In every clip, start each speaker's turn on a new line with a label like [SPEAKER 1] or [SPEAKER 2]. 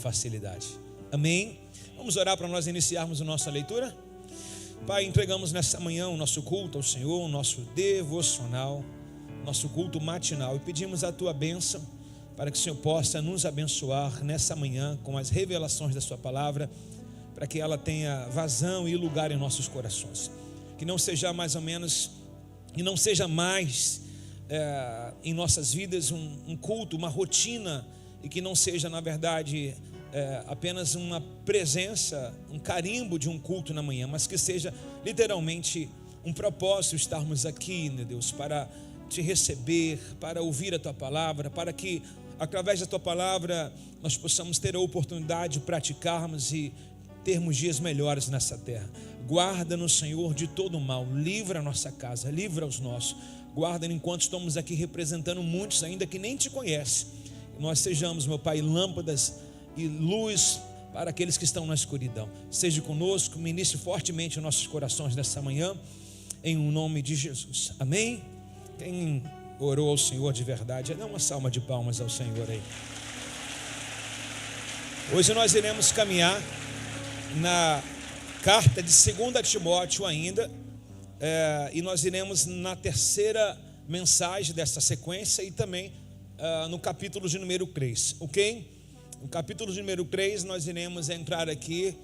[SPEAKER 1] facilidade. Amém? Vamos orar para nós iniciarmos a nossa leitura? Pai, entregamos nessa manhã o nosso culto ao Senhor, o nosso devocional, nosso culto matinal, e pedimos a tua bênção para que o Senhor possa nos abençoar nessa manhã com as revelações da sua palavra, para que ela tenha vazão e lugar em nossos corações. Que não seja mais ou menos, e não seja mais em nossas vidas um culto, uma rotina, e que não seja, na verdade, apenas uma presença, um carimbo de um culto na manhã, mas que seja literalmente um propósito estarmos aqui, meu Deus, para te receber, para ouvir a tua palavra, para que através da tua palavra nós possamos ter a oportunidade de praticarmos e termos dias melhores nessa terra. Guarda-nos, Senhor, de todo o mal, livra a nossa casa, livra os nossos, guarda-nos enquanto estamos aqui representando muitos ainda que nem te conhecem. Nós sejamos, meu Pai, lâmpadas e luz para aqueles que estão na escuridão. Seja conosco, ministre fortemente os nossos corações nessa manhã, em nome de Jesus. Amém? Quem orou ao Senhor de verdade, dá uma salva de palmas ao Senhor aí. Hoje nós iremos caminhar na carta de 2 Timóteo ainda, e nós iremos na terceira mensagem dessa sequência e também no capítulo de número 3, ok? No capítulo de número 3 nós iremos entrar aqui.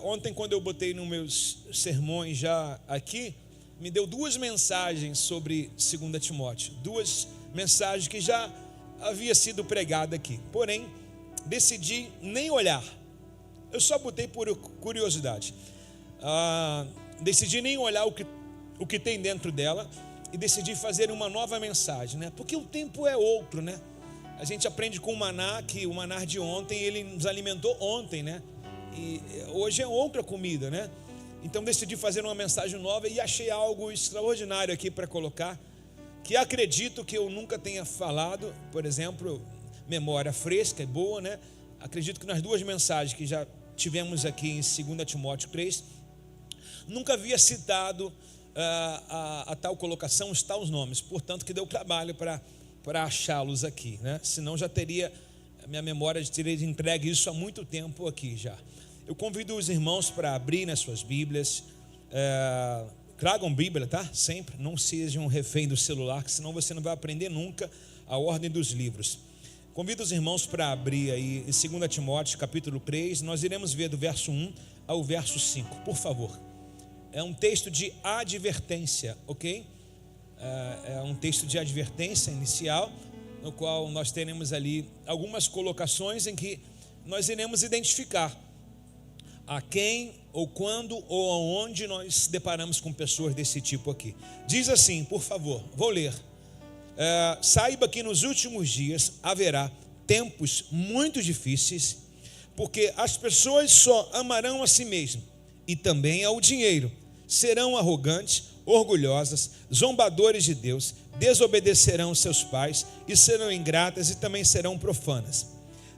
[SPEAKER 1] Ontem, quando eu botei nos meus sermões já aqui, me deu duas mensagens sobre 2 Timóteo, duas mensagens que já havia sido pregada aqui, porém decidi nem olhar, eu só botei por curiosidade, decidi nem olhar o que tem dentro dela e decidi fazer uma nova mensagem, né? Porque o tempo é outro, né? A gente aprende com o maná, que o maná de ontem, ele nos alimentou ontem, né? E hoje é outra comida, né? Então decidi fazer uma mensagem nova e achei algo extraordinário aqui para colocar, que acredito que eu nunca tenha falado. Por exemplo, memória fresca e boa, né? Acredito que nas duas mensagens que já tivemos aqui em 2 Timóteo 3, nunca havia citado a tal colocação, os tais nomes, portanto que deu trabalho para achá-los aqui, né? Senão já teria, a minha memória teria entregue isso há muito tempo aqui já. Eu convido os irmãos para abrir nas suas Bíblias, tragam Bíblia, tá? Sempre, não sejam refém do celular, que senão você não vai aprender nunca a ordem dos livros. Convido os irmãos para abrir aí em 2 Timóteo capítulo 3, nós iremos ver do verso 1 ao verso 5, por favor. É um texto de advertência, ok? É um texto de advertência inicial, no qual nós teremos ali algumas colocações em que nós iremos identificar a quem, ou quando, ou aonde nós deparamos com pessoas desse tipo aqui. Diz assim, por favor, vou ler. Saiba que nos últimos dias haverá tempos muito difíceis, porque as pessoas só amarão a si mesmas e também ao dinheiro, serão arrogantes, orgulhosas, zombadores de Deus, desobedecerão seus pais e serão ingratas e também serão profanas.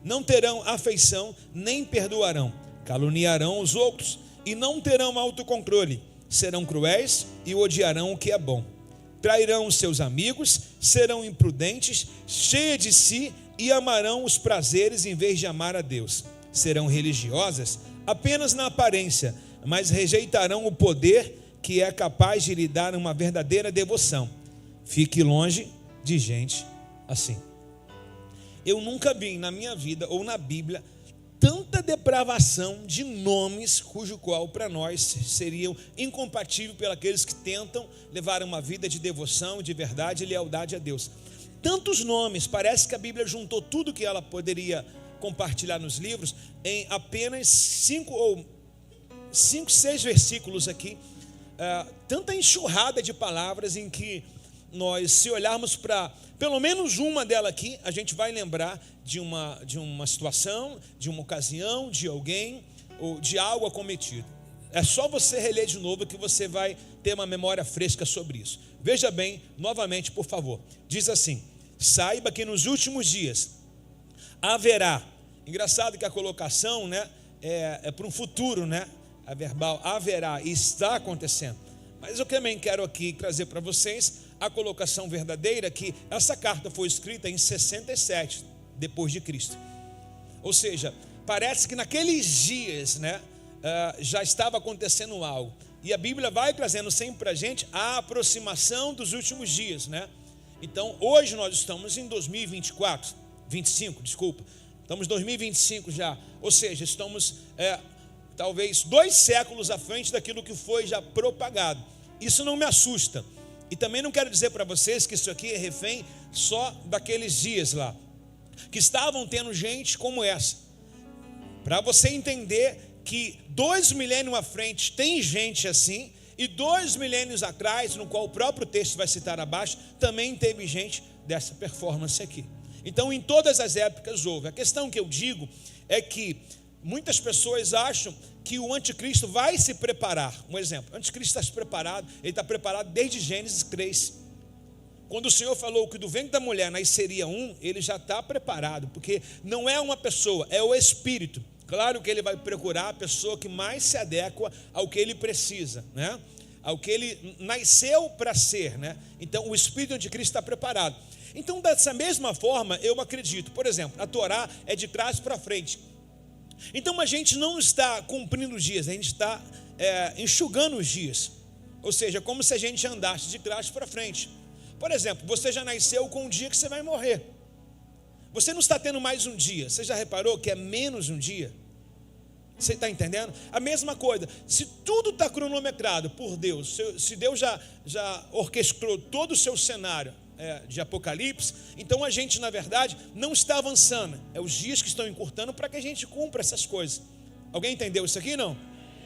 [SPEAKER 1] Não terão afeição nem perdoarão, caluniarão os outros e não terão autocontrole, serão cruéis e odiarão o que é bom. Trairão os seus amigos, serão imprudentes, cheios de si e amarão os prazeres em vez de amar a Deus. Serão religiosas apenas na aparência, mas rejeitarão o poder que é capaz de lhe dar uma verdadeira devoção. Fique longe de gente assim. Eu nunca vi na minha vida ou na Bíblia tanta depravação de nomes cujo qual para nós seriam incompatíveis pelos que tentam levar uma vida de devoção, de verdade e lealdade a Deus. Tantos nomes, parece que a Bíblia juntou tudo que ela poderia compartilhar nos livros em apenas 5, 6 versículos aqui. Tanta enxurrada de palavras em que nós, se olharmos para pelo menos uma dela aqui, a gente vai lembrar de uma situação, de uma ocasião, de alguém ou de algo acometido. É só você reler de novo que você vai ter uma memória fresca sobre isso. Veja bem, novamente, por favor. Diz assim: saiba que nos últimos dias haverá. Engraçado que a colocação, né, é para um futuro, né? A verbal haverá, está acontecendo. Mas eu também quero aqui trazer para vocês a colocação verdadeira, que essa carta foi escrita em 67 depois de Cristo. Ou seja, parece que naqueles dias, né, já estava acontecendo algo. E a Bíblia vai trazendo sempre para a gente a aproximação dos últimos dias, né? Então, hoje nós estamos em 25, desculpa. Estamos em 2025 já. Ou seja, estamos talvez 2 séculos à frente daquilo que foi já propagado. Isso não me assusta. E também não quero dizer para vocês que isso aqui é refém só daqueles dias lá, que estavam tendo gente como essa. Para você entender que 2 milênios à frente tem gente assim, e 2 milênios atrás, no qual o próprio texto vai citar abaixo, também teve gente dessa performance aqui. Então, em todas as épocas houve. A questão que eu digo é que muitas pessoas acham que o anticristo vai se preparar. Um exemplo, o anticristo está se preparado, ele está preparado desde Gênesis 3. Quando o Senhor falou que do ventre da mulher nasceria um, ele já está preparado, porque não é uma pessoa, é o Espírito. Claro que ele vai procurar a pessoa que mais se adequa ao que ele precisa, né? Ao que ele nasceu para ser, né? Então o Espírito anticristo está preparado. Então dessa mesma forma eu acredito, por exemplo, a Torá é de trás para frente. Então a gente não está cumprindo os dias, a gente está enxugando os dias. Ou seja, como se a gente andasse de trás para frente. Por exemplo, você já nasceu com um dia que você vai morrer. Você não está tendo mais um dia. Você já reparou que é menos um dia? Você está entendendo? A mesma coisa. Se tudo está cronometrado por Deus, se Deus já orquestrou todo o seu cenário de Apocalipse, então a gente, na verdade, não está avançando. É os dias que estão encurtando para que a gente cumpra essas coisas. Alguém entendeu isso aqui? Não?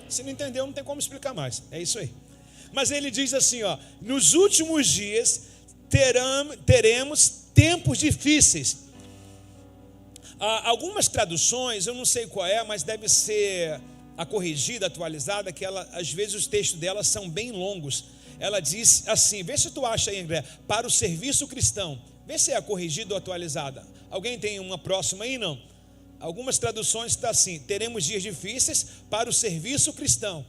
[SPEAKER 1] Se não entendeu, não tem como explicar mais. É isso aí. Mas ele diz assim, ó, nos últimos dias teremos tempos difíceis. Algumas traduções, eu não sei qual é, mas deve ser a corrigida, atualizada, que às vezes os textos delas são bem longos. Ela diz assim, vê se tu acha aí, André, para o serviço cristão. Vê se é a corrigida ou atualizada. Alguém tem uma próxima aí? Não. Algumas traduções está assim, teremos dias difíceis para o serviço cristão.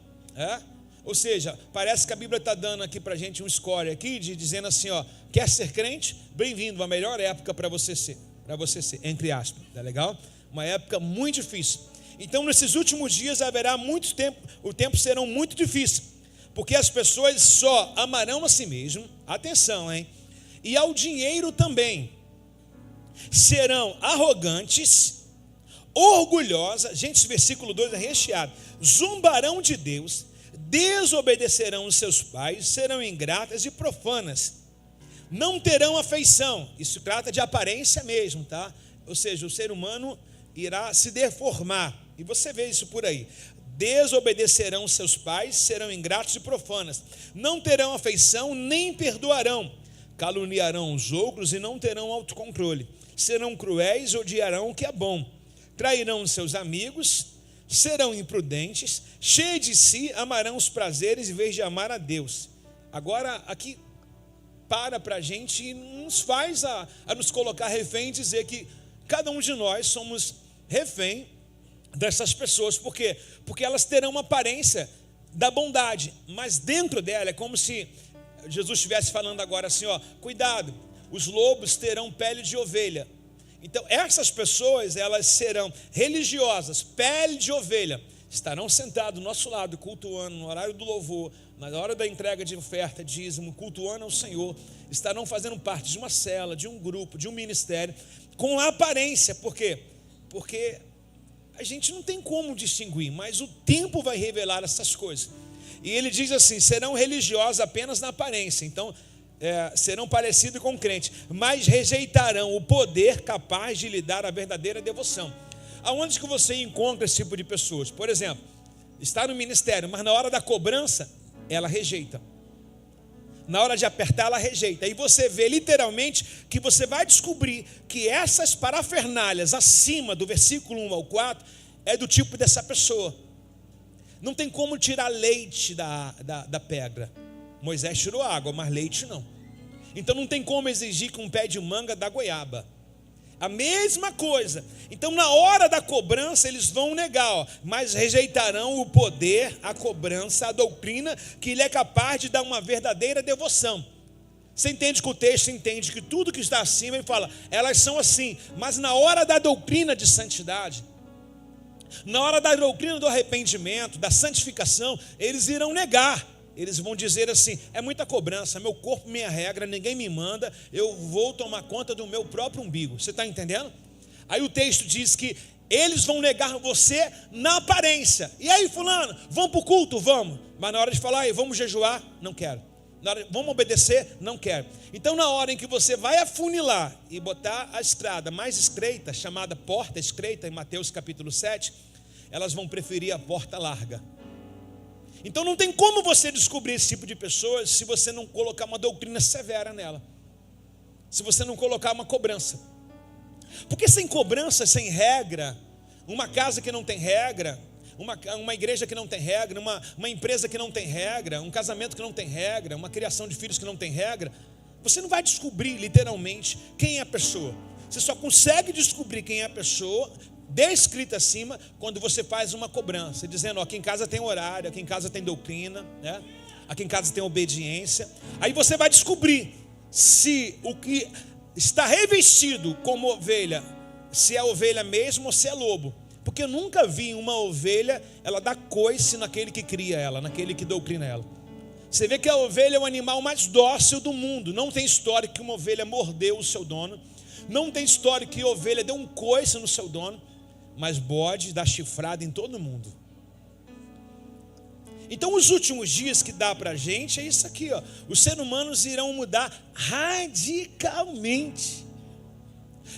[SPEAKER 1] Ou seja, parece que a Bíblia está dando aqui para a gente um score aqui, dizendo assim, ó, quer ser crente? Bem-vindo, a melhor época para você ser, entre aspas, tá legal? Uma época muito difícil. Então, nesses últimos dias haverá muito tempo, o tempo será muito difícil, porque as pessoas só amarão a si mesmo, atenção, hein? E ao dinheiro também. Serão arrogantes, orgulhosas, gente, esse versículo 2 é recheado, zombarão de Deus, desobedecerão os seus pais, serão ingratas e profanas, não terão afeição. Isso trata de aparência mesmo, tá? Ou seja, o ser humano irá se deformar, e você vê isso por aí. Desobedecerão os seus pais, serão ingratos e profanas, não terão afeição, nem perdoarão, caluniarão os outros e não terão autocontrole, serão cruéis, odiarão o que é bom, trairão os seus amigos, serão imprudentes, cheios de si, amarão os prazeres em vez de amar a Deus. Agora, aqui para a gente e nos faz a nos colocar refém e dizer que cada um de nós somos refém dessas pessoas. Por quê? Porque elas terão uma aparência da bondade, mas dentro dela é como se Jesus estivesse falando agora assim, ó, cuidado, os lobos terão pele de ovelha. Então essas pessoas, elas serão religiosas, pele de ovelha, estarão sentados do nosso lado, cultuando no horário do louvor, na hora da entrega de oferta, dízimo, cultuando ao Senhor, estarão fazendo parte de uma cela, de um grupo, de um ministério, com aparência. Por quê? Porque a gente não tem como distinguir, mas o tempo vai revelar essas coisas. E ele diz assim, serão religiosos apenas na aparência, então serão parecidos com crente, mas rejeitarão o poder capaz de lhe dar a verdadeira devoção. Aonde que você encontra esse tipo de pessoas? Por exemplo, está no ministério, mas na hora da cobrança, ela rejeita. Na hora de apertar, ela rejeita. E você vê literalmente que você vai descobrir que essas parafernálias acima do versículo 1 ao 4 é do tipo dessa pessoa. Não tem como tirar leite da pedra. Moisés tirou água, mas leite não. Então não tem como exigir que um pé de manga dá goiaba. A mesma coisa. Então na hora da cobrança eles vão negar, ó, mas rejeitarão o poder, a cobrança, a doutrina que lhe é capaz de dar uma verdadeira devoção. Você entende que o texto entende que tudo que está acima, ele fala, elas são assim, mas na hora da doutrina de santidade, na hora da doutrina do arrependimento, da santificação, eles irão negar. Eles vão dizer assim, é muita cobrança, meu corpo, minha regra, ninguém me manda, eu vou tomar conta do meu próprio umbigo. Você está entendendo? Aí o texto diz que eles vão negar você na aparência. E aí, fulano, vamos para o culto? Vamos. Mas na hora de falar, vamos jejuar? Não quero. Na hora, vamos obedecer? Não quero. Então na hora em que você vai afunilar e botar a estrada mais estreita, chamada porta estreita, em Mateus capítulo 7, elas vão preferir a porta larga. Então não tem como você descobrir esse tipo de pessoas se você não colocar uma doutrina severa nela, se você não colocar uma cobrança. Porque sem cobrança, sem regra, uma casa que não tem regra, uma igreja que não tem regra, uma empresa que não tem regra, um casamento que não tem regra, uma criação de filhos que não tem regra, você não vai descobrir literalmente quem é a pessoa. Você só consegue descobrir quem é a pessoa, descrita acima, quando você faz uma cobrança, dizendo, ó, aqui em casa tem horário, aqui em casa tem doutrina, né? Aqui em casa tem obediência. Aí você vai descobrir se o que está revestido como ovelha, se é ovelha mesmo ou se é lobo. Porque eu nunca vi uma ovelha, ela dar coice naquele que cria ela, naquele que doutrina ela. Você vê que a ovelha é o animal mais dócil do mundo. Não tem história que uma ovelha mordeu o seu dono. Não tem história que a ovelha deu um coice no seu dono. Mas bode dá chifrada em todo mundo. Então os últimos dias que dá para a gente é isso aqui, ó. Os seres humanos irão mudar radicalmente.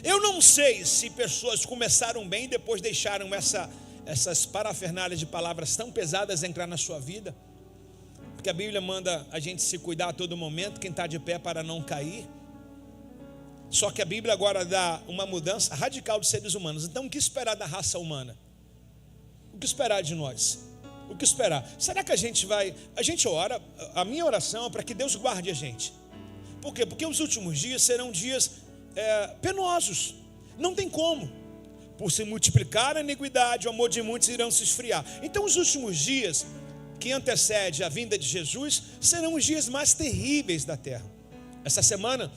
[SPEAKER 1] Eu não sei se pessoas começaram bem e depois deixaram essas parafernálias de palavras tão pesadas entrar na sua vida. Porque a Bíblia manda a gente se cuidar a todo momento, quem está de pé para não cair. Só que a Bíblia agora dá uma mudança radical dos seres humanos. Então o que esperar da raça humana? O que esperar de nós? O que esperar? Será que a gente ora, a minha oração é para que Deus guarde a gente. Por quê? Porque os últimos dias serão dias penosos. Não tem como. Por se multiplicar a iniquidade, o amor de muitos irão se esfriar. Então os últimos dias que antecede a vinda de Jesus serão os dias mais terríveis da terra. Essa semana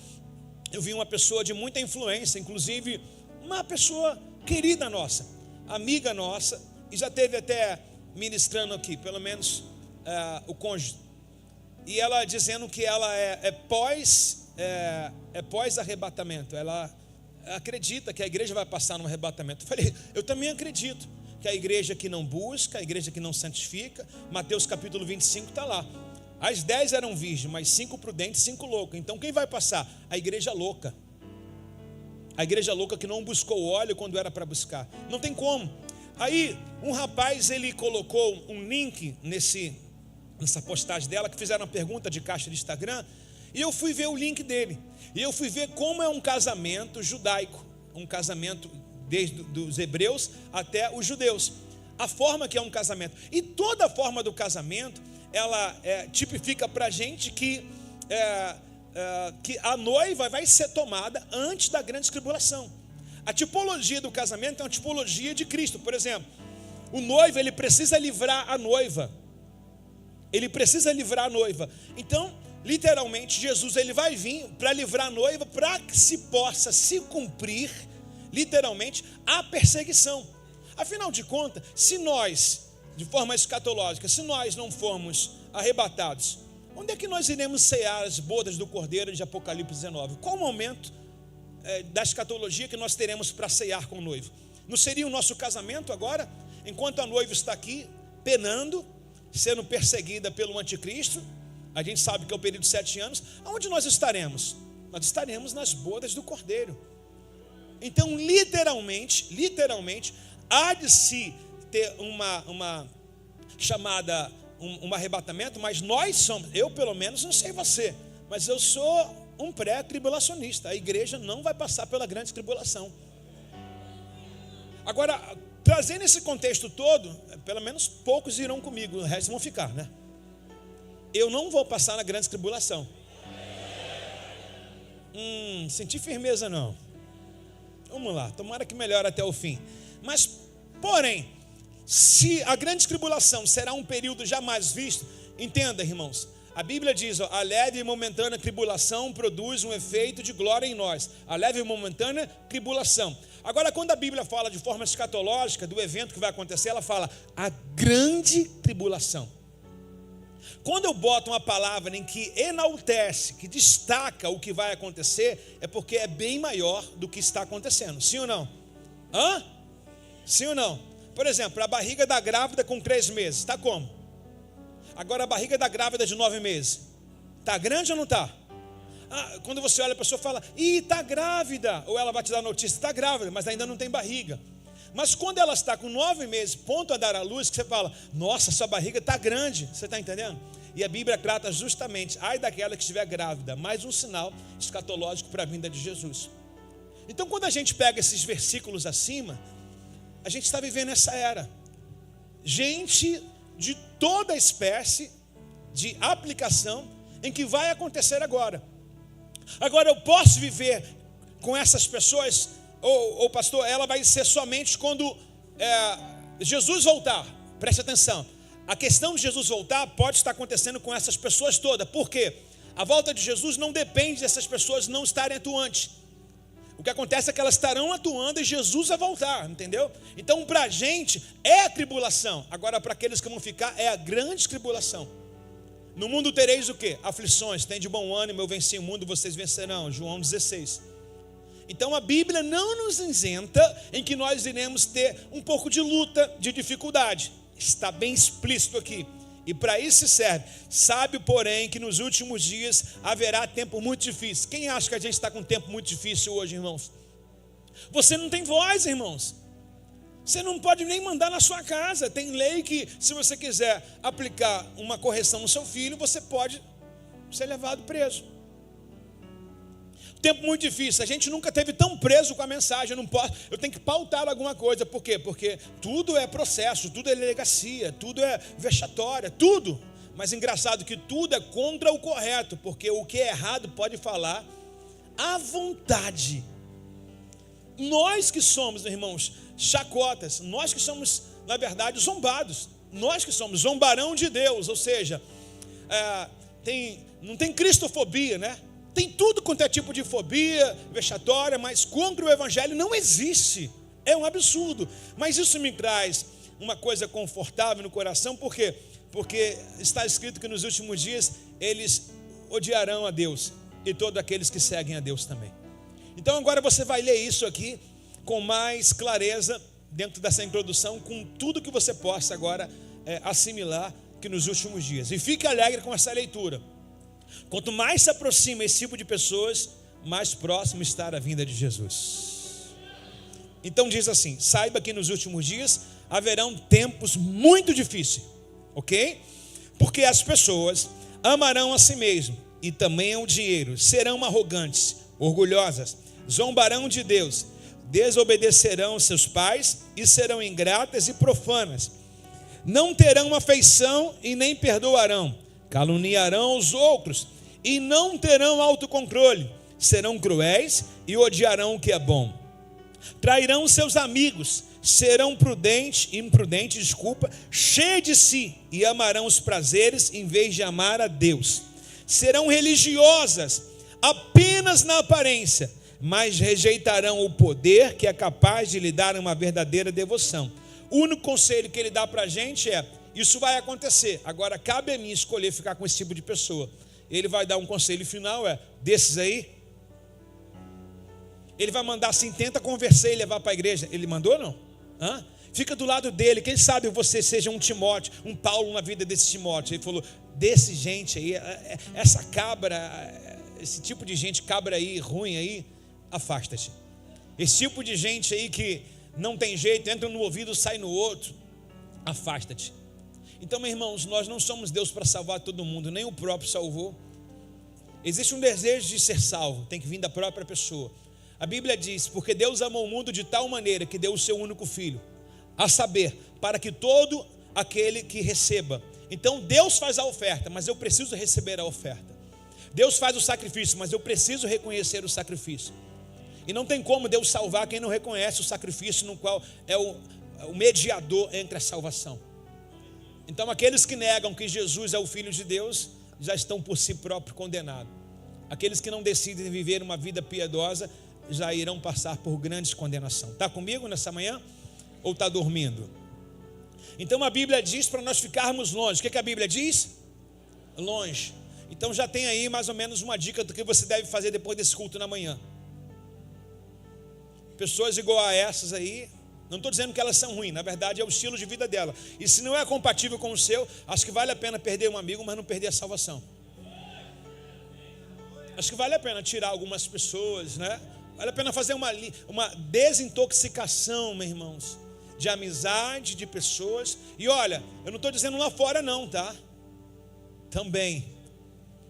[SPEAKER 1] eu vi uma pessoa de muita influência, inclusive uma pessoa querida nossa, amiga nossa, e já teve até ministrando aqui, pelo menos o cônjuge, e ela dizendo que ela é pós-arrebatamento, ela acredita que a igreja vai passar no arrebatamento. Eu falei, eu também acredito que a igreja que não busca, a igreja que não santifica, Mateus capítulo 25 está lá. As 10 eram virgens, mas 5 prudentes, 5 loucas. Então quem vai passar? A igreja louca. A igreja louca que não buscou óleo quando era para buscar. Não tem como. Aí um rapaz, ele colocou um link nessa postagem dela, que fizeram uma pergunta de caixa de Instagram, e eu fui ver o link dele. E eu fui ver como é um casamento judaico, um casamento desde os hebreus até os judeus. A forma que é um casamento. E toda a forma do casamento, ela tipifica para a gente que a noiva vai ser tomada antes da grande tribulação. A tipologia do casamento é uma tipologia de Cristo. Por exemplo, o noivo, ele precisa livrar a noiva. Ele precisa livrar a noiva. Então, literalmente, Jesus, ele vai vir para livrar a noiva, para que se possa se cumprir, literalmente, a perseguição. Afinal de contas, se nós, de forma escatológica, se nós não formos arrebatados, onde é que nós iremos cear as bodas do Cordeiro de Apocalipse 19? Qual o momento da escatologia que nós teremos para cear com o noivo? Não seria o nosso casamento agora, enquanto a noiva está aqui, penando, sendo perseguida pelo anticristo? A gente sabe que é o período de 7 anos. Aonde nós estaremos? Nós estaremos nas bodas do Cordeiro. Então, literalmente, há de se ter uma chamada, um arrebatamento, mas nós somos, eu pelo menos, não sei você, mas eu sou um pré-tribulacionista. A igreja não vai passar pela grande tribulação. Agora, trazendo esse contexto todo, pelo menos poucos irão comigo, o resto vão ficar, né? Eu não vou passar na grande tribulação. Senti firmeza não. Vamos lá, tomara que melhore até o fim. Mas, porém, se a grande tribulação será um período jamais visto, entenda, irmãos, A Bíblia diz, ó, a leve e momentânea tribulação produz um efeito de glória em nós. A leve e momentânea tribulação. Agora, quando a Bíblia fala de forma escatológica do evento que vai acontecer, ela fala a grande tribulação. Quando eu boto uma palavra em que enaltece, que destaca o que vai acontecer, é porque é bem maior do que está acontecendo. Sim ou não? Hã? Sim ou não? Por exemplo, a barriga da grávida com 3 meses, está como? Agora a barriga da grávida de 9 meses, está grande ou não está? Quando você olha a pessoa fala, está grávida, ou ela vai te dar notícia, está grávida, mas ainda não tem barriga. Mas quando ela está com 9 meses, ponto a dar à luz, que você fala, nossa, sua barriga está grande, você está entendendo? E a Bíblia trata justamente, ai daquela que estiver grávida, mais um sinal escatológico para a vinda de Jesus. Então quando a gente pega esses versículos acima, a gente está vivendo essa era. Gente de toda espécie de aplicação em que vai acontecer agora. Agora eu posso viver com essas pessoas, ou pastor, ela vai ser somente quando Jesus voltar. Preste atenção. A questão de Jesus voltar pode estar acontecendo com essas pessoas todas. Por quê? A volta de Jesus não depende dessas pessoas não estarem atuantes. O que acontece é que elas estarão atuando e Jesus vai voltar, entendeu? Então para a gente é a tribulação. Agora para aqueles que vão ficar é a grande tribulação. No mundo tereis o quê? Aflições, tem de bom ânimo, eu venci o mundo, vocês vencerão. João 16. Então a Bíblia não nos isenta em que nós iremos ter um pouco de luta, de dificuldade. Está bem explícito aqui. E para isso serve. Sabe, porém, que nos últimos dias haverá tempo muito difícil. Quem acha que a gente está com um tempo muito difícil hoje, irmãos? Você não tem voz, irmãos. Você não pode nem mandar na sua casa. Tem lei que, se você quiser aplicar uma correção no seu filho, você pode ser levado preso. Tempo muito difícil, a gente nunca teve tão preso com a mensagem, eu tenho que pautar alguma coisa. Por quê? Porque tudo é processo, tudo é delegacia, tudo é vexatória, tudo. Mas engraçado que tudo é contra o correto, porque o que é errado pode falar à vontade. Nós que somos, irmãos, chacotas, nós que somos, na verdade, zombados, nós que somos zombarão de Deus, ou seja, não tem cristofobia, né? Tem tudo quanto é tipo de fobia, vexatória, mas contra o Evangelho não existe. É um absurdo. Mas isso me traz uma coisa confortável no coração, por quê? Porque está escrito que nos últimos dias eles odiarão a Deus e todos aqueles que seguem a Deus também. Então agora você vai ler isso aqui com mais clareza dentro dessa introdução, com tudo que você possa agora assimilar que nos últimos dias. E fique alegre com essa leitura. Quanto mais se aproxima esse tipo de pessoas, mais próximo está a vinda de Jesus. Então diz assim, saiba que nos últimos dias haverão tempos muito difíceis, ok? Porque as pessoas amarão a si mesmo e também o dinheiro, serão arrogantes, orgulhosas, zombarão de Deus, desobedecerão seus pais e serão ingratas e profanas, não terão afeição e nem perdoarão, caluniarão os outros e não terão autocontrole, serão cruéis e odiarão o que é bom, trairão seus amigos, serão imprudentes, cheios de si e amarão os prazeres em vez de amar a Deus, serão religiosas apenas na aparência, mas rejeitarão o poder que é capaz de lhe dar uma verdadeira devoção. O único conselho que ele dá para a gente é: isso vai acontecer, agora cabe a mim escolher ficar com esse tipo de pessoa. Ele vai dar um conselho final, desses aí. Ele vai mandar assim, tenta conversar e levar para a igreja. Ele mandou ou não? Fica do lado dele, quem sabe você seja um Timóteo, um Paulo na vida desse Timóteo. Ele falou, desse gente aí, essa cabra, esse tipo de gente, cabra aí, ruim aí, afasta-te. Esse tipo de gente aí que não tem jeito, entra no ouvido, sai no outro, afasta-te. Então, meus irmãos, nós não somos Deus para salvar todo mundo, nem o próprio salvou. Existe um desejo de ser salvo, tem que vir da própria pessoa. A Bíblia diz, porque Deus amou o mundo de tal maneira que deu o seu único filho, a saber, para que todo aquele que receba. Então Deus faz a oferta, mas eu preciso receber a oferta. Deus faz o sacrifício, mas eu preciso reconhecer o sacrifício. E não tem como Deus salvar quem não reconhece o sacrifício no qual é o mediador entre a salvação. Então aqueles que negam que Jesus é o Filho de Deus, já estão por si próprios condenados. Aqueles que não decidem viver uma vida piedosa já irão passar por grande condenação. Está comigo nessa manhã? Ou está dormindo? Então a Bíblia diz para nós ficarmos longe. O que a Bíblia diz? Longe. Então já tem aí mais ou menos uma dica do que você deve fazer depois desse culto na manhã. Pessoas igual a essas aí, não estou dizendo que elas são ruins, na verdade é o estilo de vida dela. E se não é compatível com o seu, acho que vale a pena perder um amigo, mas não perder a salvação. Acho que vale a pena tirar algumas pessoas, né? Vale a pena fazer uma desintoxicação, meus irmãos, de amizade, de pessoas. E olha, eu não estou dizendo lá fora não, tá? Também.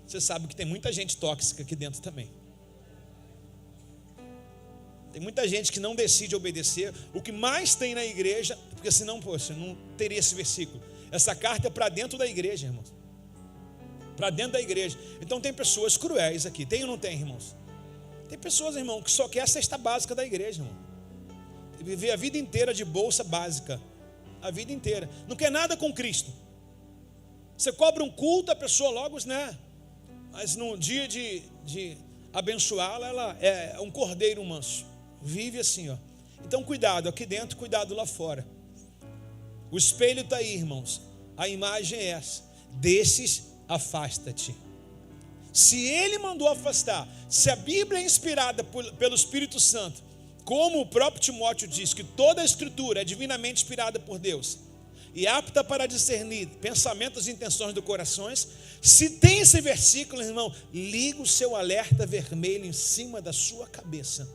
[SPEAKER 1] Você sabe que tem muita gente tóxica aqui dentro também. Tem muita gente que não decide obedecer. O que mais tem na igreja, porque senão, poxa, não teria esse versículo. Essa carta é para dentro da igreja, irmãos. Para dentro da igreja. Então tem pessoas cruéis aqui. Tem ou não tem, irmãos? Tem pessoas, irmão, que só quer a cesta básica da igreja, irmão. Viver a vida inteira de bolsa básica. A vida inteira. Não quer nada com Cristo. Você cobra um culto, a pessoa logo, né? Mas no dia de abençoá-la, ela é um cordeiro manso. Vive assim, ó. Então cuidado aqui dentro, cuidado lá fora. O espelho está aí, irmãos. A imagem é essa. Desses, afasta-te. Se ele mandou afastar, se a Bíblia é inspirada pelo Espírito Santo, como o próprio Timóteo diz, que toda a Escritura é divinamente inspirada por Deus e apta para discernir pensamentos e intenções do coração, se tem esse versículo, irmão, liga o seu alerta vermelho em cima da sua cabeça.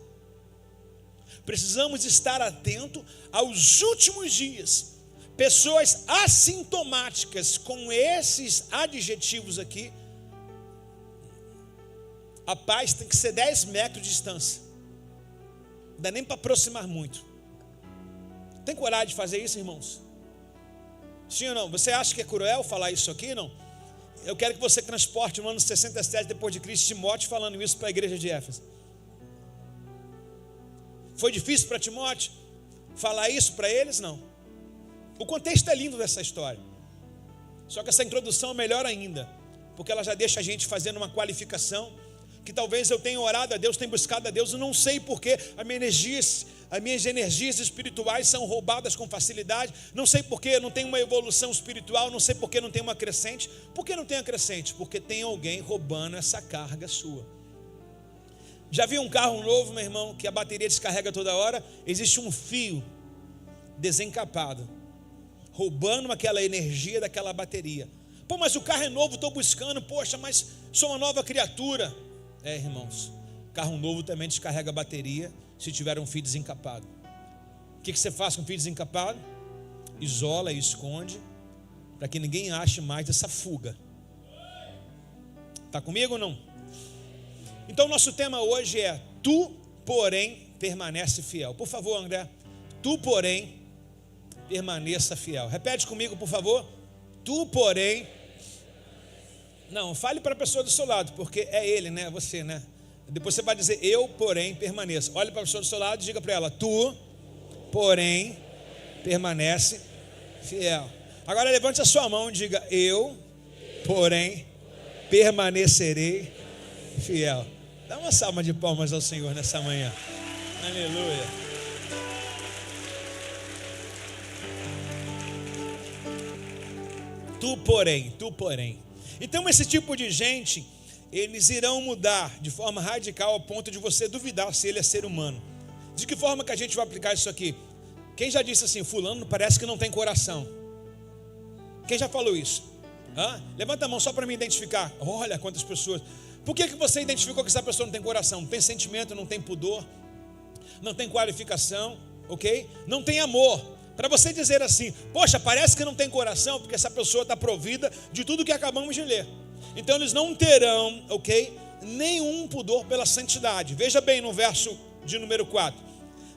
[SPEAKER 1] Precisamos estar atento aos últimos dias. Pessoas assintomáticas com esses adjetivos aqui. A paz tem que ser 10 metros de distância. Não dá nem para aproximar muito. Tem coragem de fazer isso, irmãos? Sim ou não? Você acha que é cruel falar isso aqui? Não. Eu quero que você transporte no ano 67 depois de Cristo, Timóteo falando isso para a igreja de Éfeso. Foi difícil para Timóteo falar isso para eles? Não. O contexto é lindo dessa história. Só que essa introdução é melhor ainda, porque ela já deixa a gente fazendo uma qualificação, que talvez eu tenha orado a Deus, tenha buscado a Deus, eu não sei porque as minhas energias espirituais são roubadas com facilidade, não sei porque não tem uma evolução espiritual, não sei porque não tem uma crescente. Por que não tem a crescente? Porque tem alguém roubando essa carga sua. Já viu um carro novo, meu irmão, que a bateria descarrega toda hora? Existe um fio desencapado, roubando aquela energia daquela bateria. Pô, mas o carro é novo, estou buscando, poxa, mas sou uma nova criatura. É, irmãos, carro novo também descarrega a bateria se tiver um fio desencapado. O que você faz com o fio desencapado? Isola e esconde, para que ninguém ache mais dessa fuga. Está comigo ou não? Então nosso tema hoje é: tu, porém, permanece fiel. Por favor, André, tu, porém, permaneça fiel. Repete comigo, por favor. Tu, porém. Não, fale para a pessoa do seu lado, porque é ele, né? Você, né? Depois você vai dizer: eu, porém, permaneço. Olhe para a pessoa do seu lado e diga para ela: tu, porém, permanece fiel. Agora levante a sua mão e diga: eu, porém, permanecerei fiel. Dá uma salva de palmas ao Senhor nessa manhã. Aleluia. Tu, porém. Então esse tipo de gente, eles irão mudar de forma radical ao ponto de você duvidar se ele é ser humano. De que forma que a gente vai aplicar isso aqui? Quem já disse assim: fulano parece que não tem coração? Quem já falou isso? Levanta a mão só para me identificar. Olha quantas pessoas. Por que você identificou que essa pessoa não tem coração? Não tem sentimento, não tem pudor, não tem qualificação, ok? Não tem amor. Para você dizer assim: poxa, parece que não tem coração, porque essa pessoa está provida de tudo que acabamos de ler. Então eles não terão, ok, nenhum pudor pela santidade. Veja bem no verso de número 4.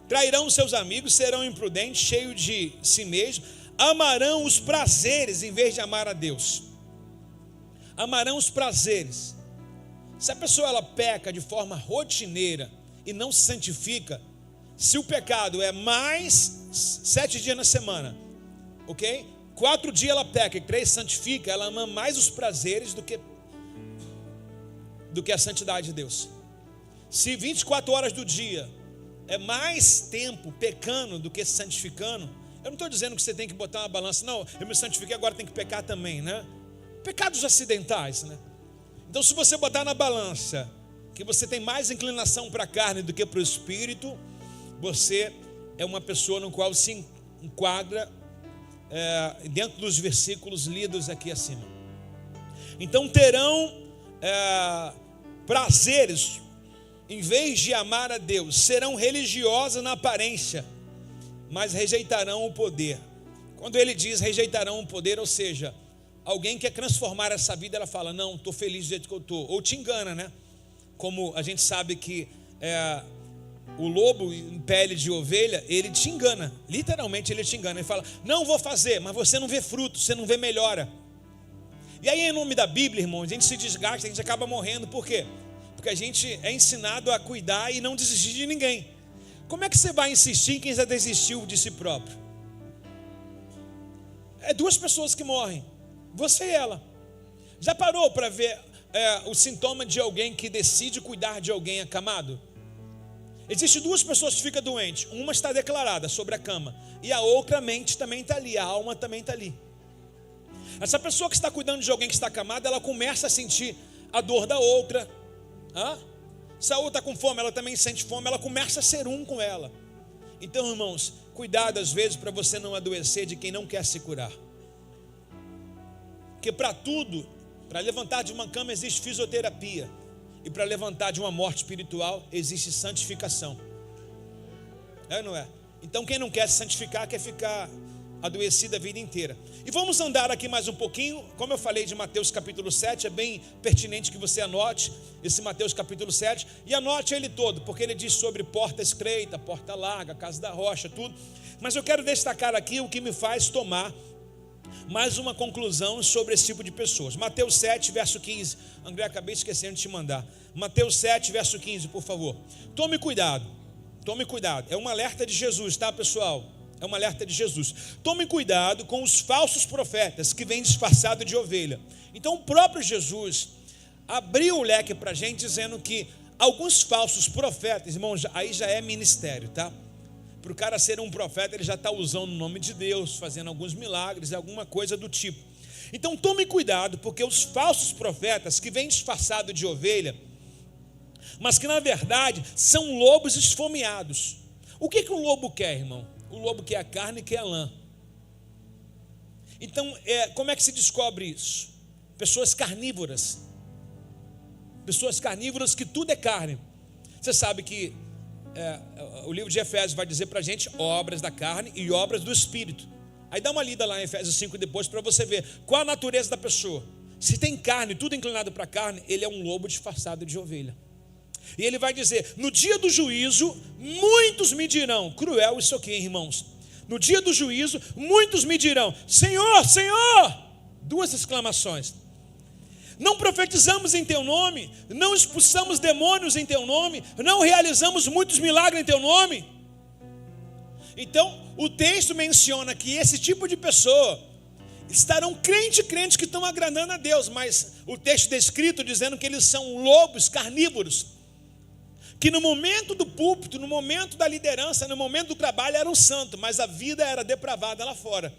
[SPEAKER 1] Trairão seus amigos, serão imprudentes, cheios de si mesmos, amarão os prazeres em vez de amar a Deus. Amarão os prazeres. Se a pessoa ela peca de forma rotineira e não se santifica, se o pecado é mais 7 dias na semana, ok? 4 dias ela peca e 3 santifica, ela ama mais os prazeres do que do que a santidade de Deus. Se 24 horas do dia é mais tempo pecando do que se santificando, eu não estou dizendo que você tem que botar uma balança, não, eu me santifiquei, agora tem que pecar também, né? Pecados acidentais, né? Então, se você botar na balança que você tem mais inclinação para a carne do que para o espírito, você é uma pessoa no qual se enquadra dentro dos versículos lidos aqui acima. Então terão prazeres, em vez de amar a Deus, serão religiosos na aparência, mas rejeitarão o poder. Quando ele diz rejeitarão o poder, ou seja, alguém quer transformar essa vida, ela fala, não, estou feliz do jeito que eu estou, ou te engana, né? Como a gente sabe que o lobo em pele de ovelha, ele te engana, literalmente ele te engana, ele fala, não vou fazer, mas você não vê fruto, você não vê melhora. E aí em nome da Bíblia, irmão, a gente se desgasta, a gente acaba morrendo, por quê? Porque a gente é ensinado a cuidar e não desistir de ninguém. Como é que você vai insistir em quem já desistiu de si próprio? É duas pessoas que morrem, você e ela. Já parou para ver o sintoma de alguém que decide cuidar de alguém acamado? Existem duas pessoas que ficam doentes. Uma está declarada sobre a cama, e a outra mente também está ali, a alma também está ali. Essa pessoa que está cuidando de alguém que está acamado, ela começa a sentir a dor da outra. Se a outra está com fome, ela também sente fome, ela começa a ser um com ela. Então, irmãos, cuidado às vezes para você não adoecer de quem não quer se curar. Porque para tudo, para levantar de uma cama existe fisioterapia, e para levantar de uma morte espiritual existe santificação. É ou não é? Então quem não quer se santificar quer ficar adoecido a vida inteira. E vamos andar aqui mais um pouquinho. Como eu falei de Mateus capítulo 7, é bem pertinente que você anote esse Mateus capítulo 7, e anote ele todo, porque ele diz sobre porta estreita, porta larga, casa da rocha, tudo. Mas eu quero destacar aqui o que me faz tomar mais uma conclusão sobre esse tipo de pessoas. Mateus 7, verso 15. André, acabei esquecendo de te mandar. Mateus 7, verso 15, por favor. Tome cuidado. Tome cuidado. É um alerta de Jesus, tá, pessoal? É um alerta de Jesus. Tome cuidado com os falsos profetas que vêm disfarçados de ovelha. Então o próprio Jesus abriu o leque para a gente, dizendo que alguns falsos profetas, irmãos, aí já é ministério, tá? Para o cara ser um profeta, ele já está usando o nome de Deus, fazendo alguns milagres, alguma coisa do tipo. Então tome cuidado, porque os falsos profetas que vêm disfarçados de ovelha, mas que na verdade são lobos esfomeados. O que um lobo quer, irmão? O lobo quer a carne e quer a lã. Então, como é que se descobre isso? Pessoas carnívoras. Pessoas carnívoras que tudo é carne. Você sabe que o livro de Efésios vai dizer para a gente obras da carne e obras do Espírito. Aí dá uma lida lá em Efésios 5 depois para você ver qual a natureza da pessoa. Se tem carne, tudo inclinado para a carne, ele é um lobo disfarçado de ovelha. E ele vai dizer, no dia do juízo, muitos me dirão, cruel isso aqui, hein, irmãos? No dia do juízo, muitos me dirão, Senhor, Senhor, duas exclamações. Não profetizamos em teu nome, não expulsamos demônios em teu nome, não realizamos muitos milagres em teu nome. Então, o texto menciona que esse tipo de pessoa estarão crentes que estão agradando a Deus, mas o texto descrito dizendo que eles são lobos carnívoros, que no momento do púlpito, no momento da liderança, no momento do trabalho eram santos, mas a vida era depravada lá fora.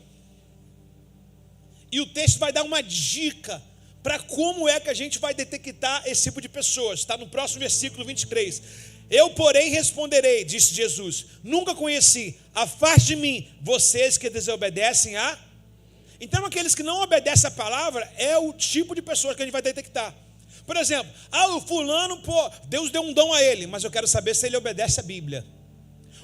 [SPEAKER 1] E o texto vai dar uma dica para como é que a gente vai detectar esse tipo de pessoas. Está no próximo versículo 23. Eu, porém, responderei, disse Jesus, nunca conheci, afaste de mim, vocês que desobedecem a... Então aqueles que não obedecem a palavra é o tipo de pessoas que a gente vai detectar. Por exemplo, o fulano, Deus deu um dom a ele, mas eu quero saber se ele obedece a Bíblia.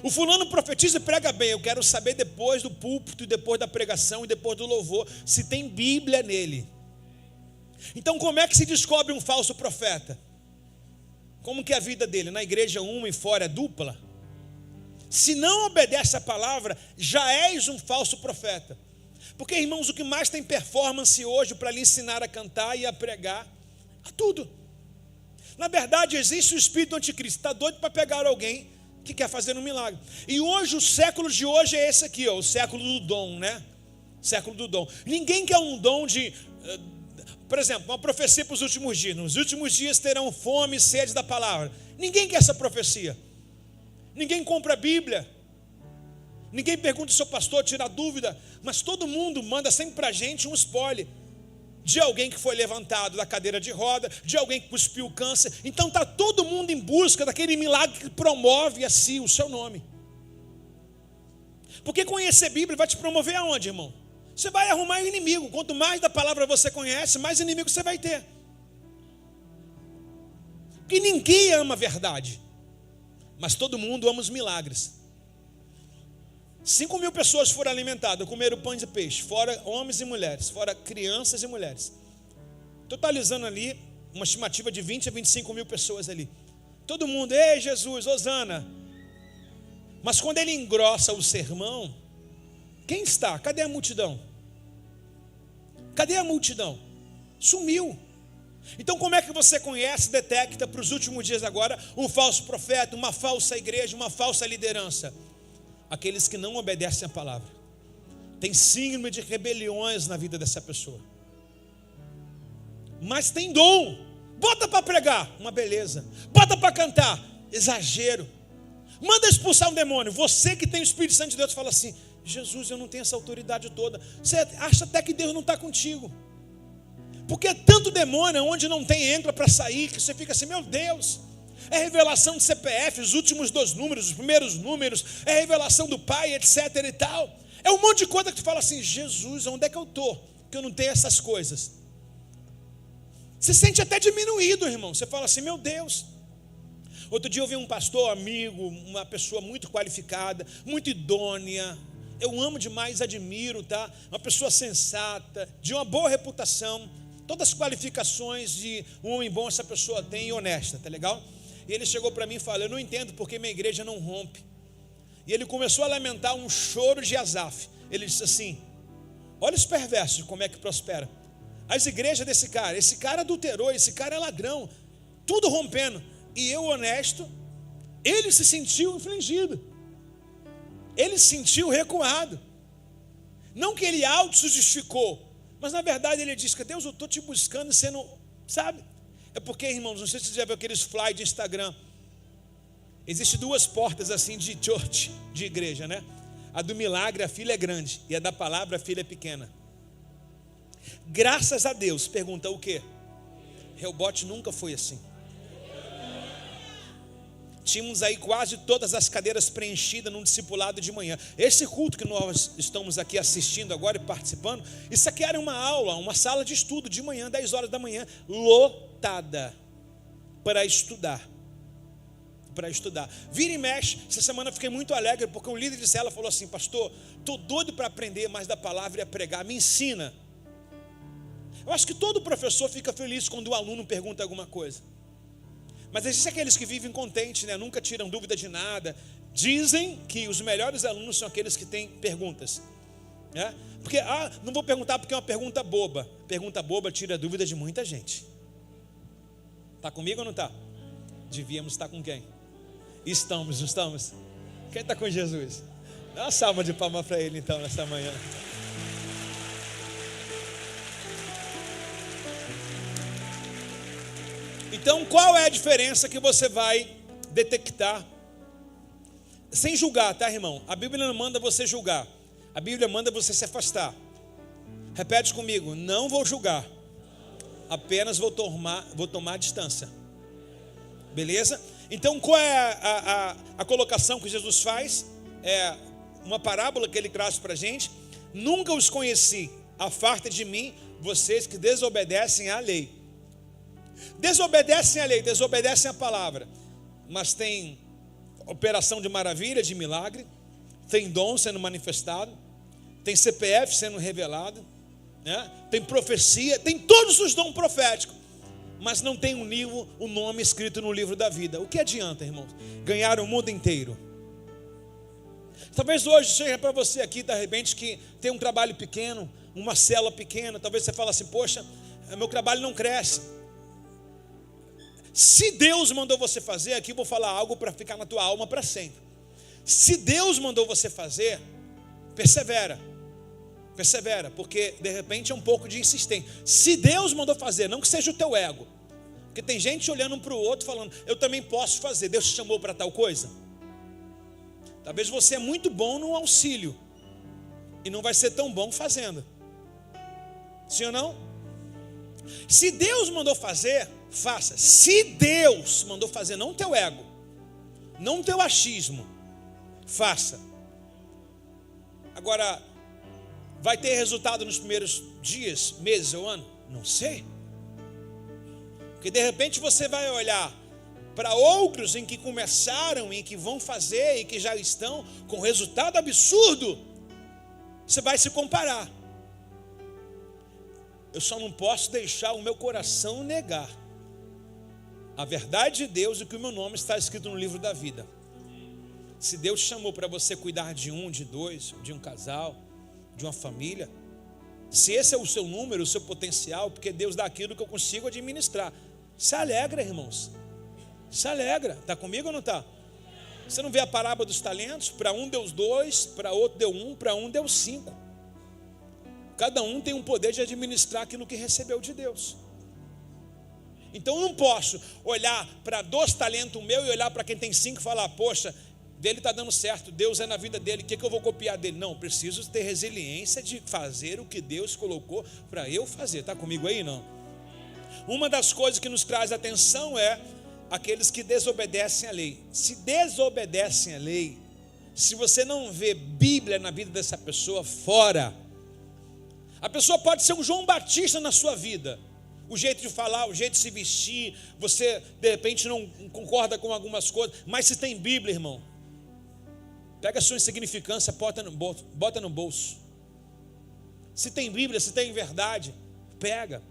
[SPEAKER 1] O fulano profetiza e prega bem, eu quero saber depois do púlpito, depois da pregação e depois do louvor, se tem Bíblia nele. Então como é que se descobre um falso profeta? Como que é a vida dele? Na igreja uma e fora é dupla? Se não obedece a palavra, já és um falso profeta. Porque, irmãos, o que mais tem performance hoje para lhe ensinar a cantar e a pregar? A tudo. Na verdade, existe o espírito do anticristo, está doido para pegar alguém que quer fazer um milagre. E hoje, o século de hoje é esse aqui, o século do dom, né? Século do dom. Ninguém quer um dom de Por exemplo, uma profecia para os últimos dias. Nos últimos dias terão fome e sede da palavra. Ninguém quer essa profecia. Ninguém compra a Bíblia. Ninguém pergunta ao seu pastor, tira dúvida. Mas todo mundo manda sempre para a gente um spoiler de alguém que foi levantado da cadeira de roda, de alguém que cuspiu o câncer. Então está todo mundo em busca daquele milagre que promove a si o seu nome. Porque conhecer Bíblia vai te promover aonde, irmão? Você vai arrumar inimigo. Quanto mais da palavra você conhece, mais inimigo você vai ter. Porque ninguém ama a verdade, mas todo mundo ama os milagres. 5.000 pessoas foram alimentadas, comeram pães e peixe, fora homens e mulheres, fora crianças e mulheres. Totalizando ali, uma estimativa de 20 a 25.000 pessoas ali. Todo mundo, ei Jesus, hosana. Mas quando ele engrossa o sermão, quem está? Cadê a multidão? Cadê a multidão? Sumiu. Então como é que você conhece, detecta para os últimos dias agora um falso profeta, uma falsa igreja, uma falsa liderança? Aqueles que não obedecem a palavra. Tem síndrome de rebeliões na vida dessa pessoa. Mas tem dom. Bota para pregar, uma beleza. Bota para cantar, exagero. Manda expulsar um demônio. Você que tem o Espírito Santo de Deus fala assim: Jesus, eu não tenho essa autoridade toda. Você acha até que Deus não está contigo. Porque é tanto demônio onde não tem entra para sair, que você fica assim, meu Deus. É revelação de CPF, os últimos 2 números, os primeiros números, é revelação do Pai, etc e tal. É um monte de coisa que tu fala assim, Jesus, onde é que eu estou? Que eu não tenho essas coisas. Você sente até diminuído, irmão. Você fala assim, meu Deus. Outro dia eu vi um pastor, amigo, uma pessoa muito qualificada, muito idônea. Eu amo demais, admiro, tá? Uma pessoa sensata, de uma boa reputação. Todas as qualificações de um homem bom essa pessoa tem e honesta, tá legal? E ele chegou para mim e falou, eu não entendo porque minha igreja não rompe. E ele começou a lamentar um choro de Asaf. Ele disse assim, olha os perversos, como é que prospera. As igrejas desse cara, esse cara adulterou, esse cara é ladrão, tudo rompendo. E eu honesto, ele se sentiu infligido. Ele se sentiu recuado. Não que ele auto se justificou, mas na verdade ele disse que Deus, eu estou te buscando sendo, sabe? É porque, irmãos, não sei se você já viu aqueles flyers de Instagram. Existem 2 portas assim de church, de igreja, né? A do milagre, a fila é grande. E a da palavra, a fila é pequena. Graças a Deus, pergunta o quê? Rebote nunca foi assim. Tínhamos aí quase todas as cadeiras preenchidas num discipulado de manhã. Esse culto que nós estamos aqui assistindo agora e participando, isso aqui era uma aula, uma sala de estudo de manhã, 10 horas da manhã, lotada para estudar. Para estudar. Vira e mexe, essa semana eu fiquei muito alegre, porque um líder de célula falou assim, pastor, estou doido para aprender mais da palavra e a pregar, me ensina. Eu acho que todo professor fica feliz quando o aluno pergunta alguma coisa. Mas existem aqueles que vivem contentes, né? Nunca tiram dúvida de nada. Dizem que os melhores alunos são aqueles que têm perguntas, né? Porque, não vou perguntar porque é uma pergunta boba. Pergunta boba tira dúvida de muita gente. Está comigo ou não está? Devíamos estar com quem? Estamos, não estamos? Quem está com Jesus? Dá uma salva de palmas para ele então nesta manhã. Então, qual é a diferença que você vai detectar? Sem julgar, tá, irmão? A Bíblia não manda você julgar. A Bíblia manda você se afastar. Repete comigo, não vou julgar. Apenas vou tomar distância. Beleza? Então, qual é a colocação que Jesus faz? É uma parábola que ele traz para a gente. Nunca os conheci. Afasta de mim, vocês que desobedecem à lei. Desobedecem à lei, desobedecem à palavra, mas tem operação de maravilha, de milagre, tem dom sendo manifestado, tem CPF sendo revelado, né? Tem profecia, tem todos os dons proféticos, mas não tem o nome escrito no livro da vida. O que adianta, irmãos? Ganhar o mundo inteiro. Talvez hoje seja para você aqui, de repente, que tem um trabalho pequeno, uma célula pequena, talvez você fale assim, poxa, meu trabalho não cresce. Se Deus mandou você fazer, aqui eu vou falar algo para ficar na tua alma para sempre. Se Deus mandou você fazer, persevera. Persevera, porque de repente é um pouco de insistência. Se Deus mandou fazer, não que seja o teu ego. Porque tem gente olhando um para o outro falando, eu também posso fazer, Deus te chamou para tal coisa. Talvez você é muito bom no auxílio e não vai ser tão bom fazendo. Sim ou não? Se Deus mandou fazer, faça. Se Deus mandou fazer, não o teu ego, não o teu achismo, faça. Agora, vai ter resultado nos primeiros dias, meses ou ano? Não sei. Porque de repente você vai olhar para outros em que começaram, em que vão fazer e que já estão com resultado absurdo. Você vai se comparar. Eu só não posso deixar o meu coração negar a verdade de Deus e que o meu nome está escrito no livro da vida. Se Deus chamou para você cuidar de um, de dois, de um casal, de uma família, se esse é o seu número, o seu potencial, porque Deus dá aquilo que eu consigo administrar, se alegra, irmãos, se alegra. Está comigo ou não está? Você não vê a parábola dos talentos? Para um deu 2, para outro deu 1, para um deu 5. Cada um tem um poder de administrar aquilo que recebeu de Deus. Então eu não posso olhar para 2 talentos meu e olhar para quem tem 5 e falar, poxa, dele está dando certo, Deus é na vida dele, o que eu vou copiar dele? Não, preciso ter resiliência de fazer o que Deus colocou para eu fazer. Está comigo aí, não? Uma das coisas que nos traz atenção é aqueles que desobedecem à lei. Se desobedecem à lei, se você não vê Bíblia na vida dessa pessoa, fora. A pessoa pode ser um João Batista na sua vida. O jeito de falar, o jeito de se vestir, você de repente não concorda com algumas coisas, mas se tem Bíblia, irmão, pega a sua insignificância, bota no bolso. Se tem Bíblia, se tem verdade, pega.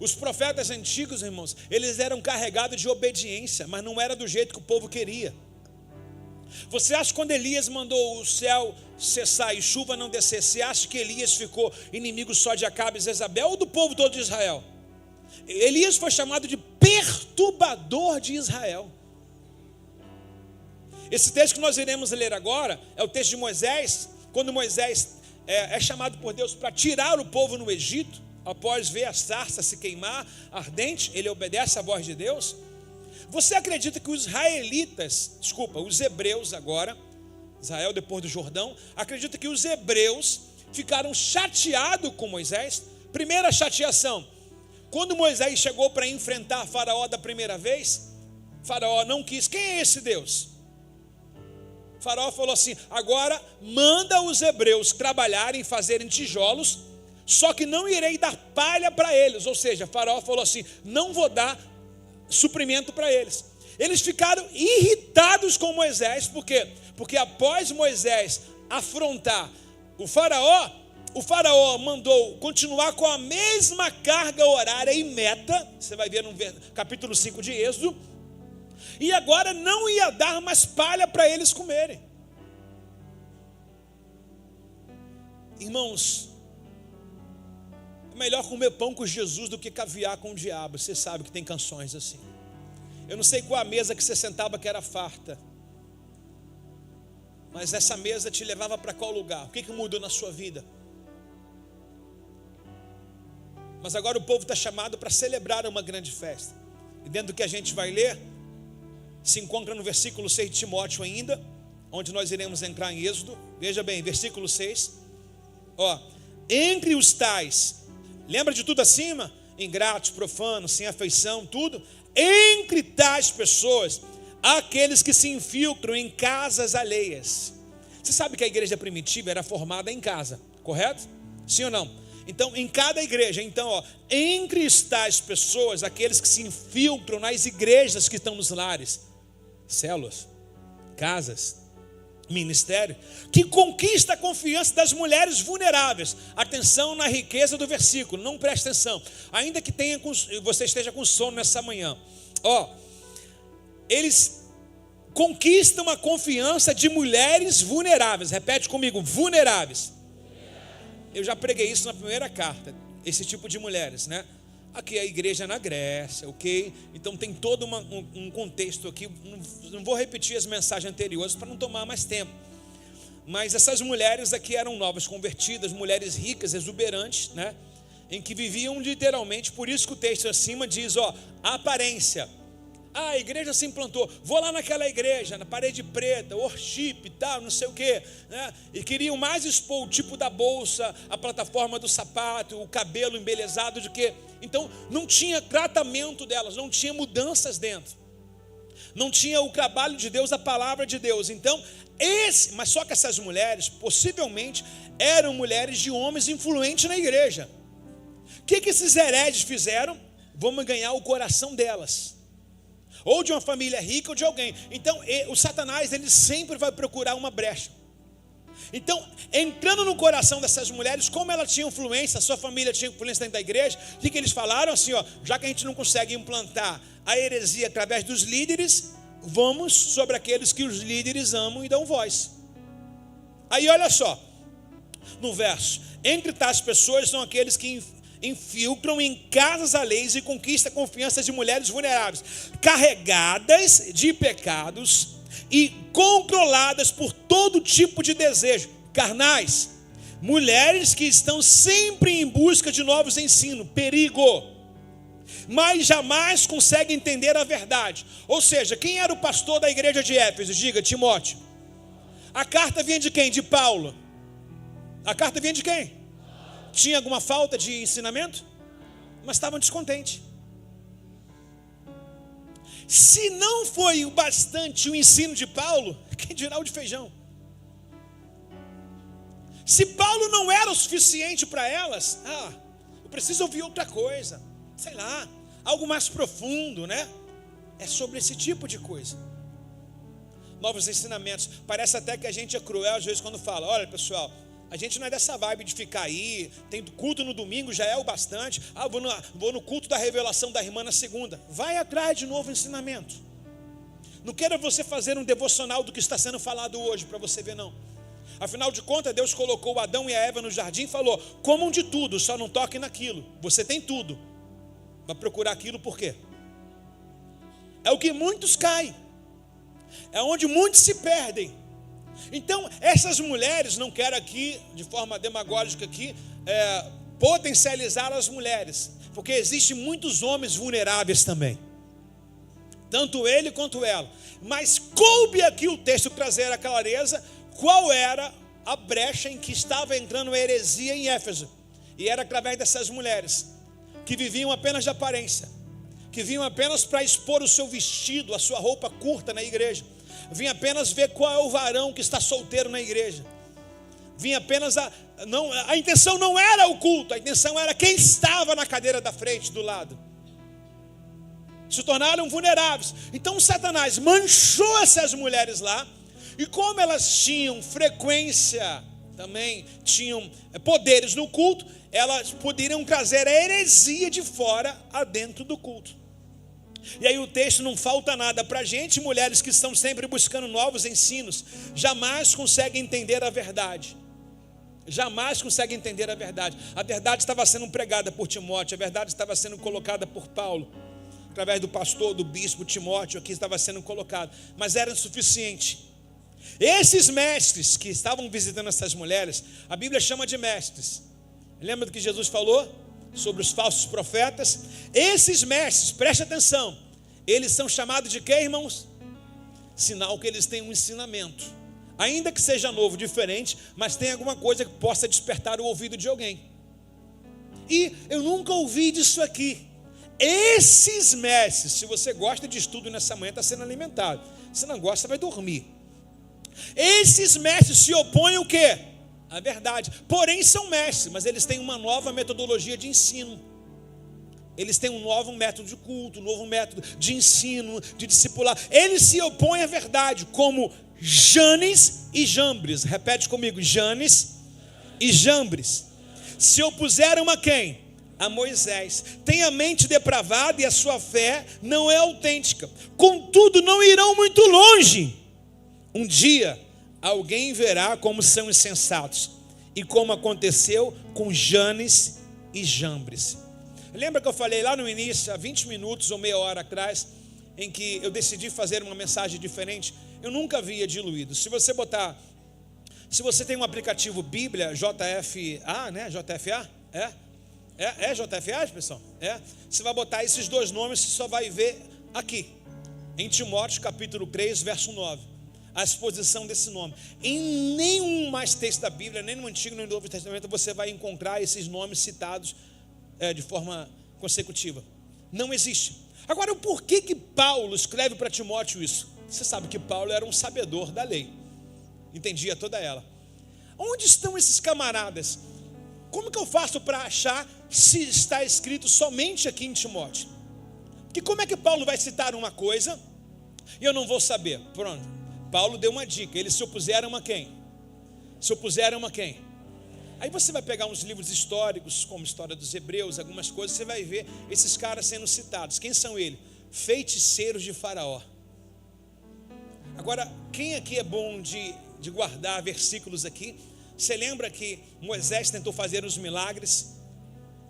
[SPEAKER 1] Os profetas antigos, irmãos, eles eram carregados de obediência, mas não era do jeito que o povo queria. Você acha que quando Elias mandou o céu cessar e chuva não descer, você acha que Elias ficou inimigo só de Acabe e Jezabel ou do povo todo de Israel? Elias foi chamado de perturbador de Israel. Esse texto que nós iremos ler agora é o texto de Moisés, quando Moisés é chamado por Deus para tirar o povo no Egito. Após ver a sarça se queimar ardente, ele obedece à voz de Deus. Você acredita que os hebreus agora, Israel depois do Jordão, acredita que os hebreus ficaram chateados com Moisés? Primeira chateação, quando Moisés chegou para enfrentar Faraó da primeira vez, Faraó não quis. Quem é esse Deus? Faraó falou assim, agora manda os hebreus trabalharem, fazerem tijolos, só que não irei dar palha para eles. Ou seja, Faraó falou assim, não vou dar suprimento para eles. Eles ficaram irritados com Moisés. Por quê? Porque após Moisés afrontar o Faraó mandou continuar com a mesma carga horária e meta. Você vai ver no capítulo 5 de Êxodo. E agora não ia dar mais palha para eles comerem. Irmãos, é melhor comer pão com Jesus do que caviar com o diabo. Você sabe que tem canções assim. Eu não sei qual a mesa que você sentava que era farta, mas essa mesa te levava para qual lugar? O que mudou na sua vida? Mas agora o povo está chamado para celebrar uma grande festa. E dentro do que a gente vai ler, se encontra no versículo 6 de Timóteo ainda, onde nós iremos entrar em Êxodo. Veja bem, versículo 6. Entre os tais, lembra de tudo acima? Ingratos, profanos, sem afeição, tudo. Entre tais pessoas, há aqueles que se infiltram em casas alheias. Você sabe que a igreja primitiva era formada em casa, correto? Sim ou não? Então, em cada igreja, entre tais pessoas, aqueles que se infiltram nas igrejas que estão nos lares, células, casas, ministério, que conquista a confiança das mulheres vulneráveis. Atenção na riqueza do versículo, não preste atenção, ainda que você esteja com sono nessa manhã. Eles conquistam a confiança de mulheres vulneráveis. Repete comigo, vulneráveis. Eu já preguei isso na primeira carta, esse tipo de mulheres, né? Aqui é a igreja na Grécia, ok? Então tem todo um contexto aqui. Não vou repetir as mensagens anteriores para não tomar mais tempo. Mas essas mulheres aqui eram novas convertidas, mulheres ricas, exuberantes, né? Em que viviam literalmente, por isso que o texto acima diz, aparência. A igreja se implantou, vou lá naquela igreja, na parede preta, worship e tal, não sei o que, né? E queriam mais expor o tipo da bolsa, a plataforma do sapato, o cabelo embelezado do que. Então não tinha tratamento delas, não tinha mudanças dentro, não tinha o trabalho de Deus, a palavra de Deus. Então mas só que essas mulheres possivelmente eram mulheres de homens influentes na igreja. O que esses hereges fizeram? Vamos ganhar o coração delas, ou de uma família rica ou de alguém. Então o Satanás, ele sempre vai procurar uma brecha. Então, entrando no coração dessas mulheres, como elas tinham influência, a sua família tinha influência dentro da igreja, o que eles falaram? Assim, já que a gente não consegue implantar a heresia através dos líderes, vamos sobre aqueles que os líderes amam e dão voz. Aí olha só, no verso, entre tais pessoas são aqueles que infiltram em casas alheias e conquistam a confiança de mulheres vulneráveis, carregadas de pecados e controladas por todo tipo de desejo, carnais, mulheres que estão sempre em busca de novos ensinos, perigo, mas jamais conseguem entender a verdade. Ou seja, quem era o pastor da igreja de Éfeso? Diga, Timóteo. A carta vinha de quem? De Paulo. A carta vinha de quem? Tinha alguma falta de ensinamento? Mas estavam descontentes. Se não foi o bastante o ensino de Paulo, quem dirá o de feijão? Se Paulo não era o suficiente para elas, eu preciso ouvir outra coisa, sei lá, algo mais profundo, né? É sobre esse tipo de coisa. Novos ensinamentos. Parece até que a gente é cruel às vezes quando fala, olha pessoal, a gente não é dessa vibe de ficar aí, tem culto no domingo, já é o bastante. Vou no culto da revelação da irmã na segunda. Vai atrás de novo ensinamento. Não queira você fazer um devocional do que está sendo falado hoje, para você ver não. Afinal de contas, Deus colocou Adão e a Eva no jardim e falou, comam de tudo, só não toquem naquilo. Você tem tudo. Vai procurar aquilo por quê? É o que muitos caem. É onde muitos se perdem. Então, essas mulheres, não quero aqui, de forma demagógica aqui, potencializar as mulheres, porque existem muitos homens vulneráveis também, tanto ele quanto ela, mas coube aqui o texto trazer a clareza, qual era a brecha em que estava entrando a heresia em Éfeso, e era através dessas mulheres, que viviam apenas de aparência, que vinham apenas para expor o seu vestido, a sua roupa curta na igreja, vinha apenas ver qual é o varão que está solteiro na igreja. Vinha apenas a intenção não era o culto, a intenção era quem estava na cadeira da frente, do lado. Se tornaram vulneráveis. Então Satanás manchou essas mulheres lá, e como elas tinham frequência, também tinham poderes no culto, elas poderiam trazer a heresia de fora a dentro do culto. E aí o texto não falta nada para a gente, mulheres que estão sempre buscando novos ensinos, jamais conseguem entender a verdade. Jamais conseguem entender a verdade. A verdade estava sendo pregada por Timóteo, a verdade estava sendo colocada por Paulo, através do pastor, do bispo Timóteo, aqui estava sendo colocado, mas era insuficiente. Esses mestres que estavam visitando essas mulheres, a Bíblia chama de mestres. Lembra do que Jesus falou? Sobre os falsos profetas. Esses mestres, preste atenção, eles são chamados de quê, irmãos? Sinal que eles têm um ensinamento, ainda que seja novo, diferente, mas tem alguma coisa que possa despertar o ouvido de alguém. E eu nunca ouvi disso aqui. Esses mestres, se você gosta de estudo nessa manhã, está sendo alimentado. Se não gosta, vai dormir. Esses mestres se opõem o quê? A verdade, porém são mestres, mas eles têm uma nova metodologia de ensino. Eles têm um novo método de culto, um novo método de ensino, de discipular. Eles se opõem à verdade, como Janes e Jambres. Repete comigo, Janes e Jambres. Se opuseram a quem? A Moisés. Tem a mente depravada e a sua fé não é autêntica. Contudo, não irão muito longe. Um dia alguém verá como são insensatos, e como aconteceu com Janes e Jambres. Lembra que eu falei lá no início, há 20 minutos ou meia hora atrás, em que eu decidi fazer uma mensagem diferente? Eu nunca havia diluído. Se você botar Se você tem um aplicativo Bíblia, JFA, né? JFA? É JFA, pessoal? Você vai botar esses dois nomes, você só vai ver aqui, em Timóteo capítulo 3, verso 9, a exposição desse nome. Em nenhum mais texto da Bíblia, nem no Antigo nem no Novo Testamento, você vai encontrar esses nomes citados de forma consecutiva. Não existe. Agora, por que Paulo escreve para Timóteo isso? Você sabe que Paulo era um sabedor da lei, entendia toda ela. Onde estão esses camaradas? Como que eu faço para achar se está escrito somente aqui em Timóteo? Porque como é que Paulo vai citar uma coisa e eu não vou saber? Pronto, Paulo deu uma dica. Eles se opuseram a quem? Se opuseram a quem? Aí você vai pegar uns livros históricos, como a história dos Hebreus, algumas coisas, você vai ver esses caras sendo citados. Quem são eles? Feiticeiros de Faraó. Agora, quem aqui é bom de guardar versículos aqui? Você lembra que Moisés tentou fazer os milagres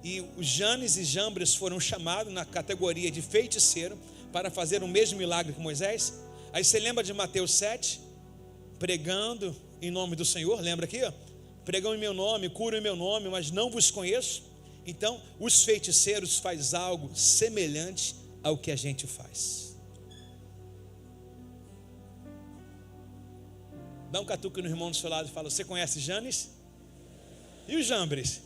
[SPEAKER 1] e os Janes e Jambres foram chamados na categoria de feiticeiro para fazer o mesmo milagre que Moisés? Aí você lembra de Mateus 7, pregando em nome do Senhor, lembra aqui? Pregam em meu nome, curam em meu nome, mas não vos conheço. Então, os feiticeiros fazem algo semelhante ao que a gente faz. Dá um catuque no irmão do seu lado e fala: você conhece Janes? E os Jambres?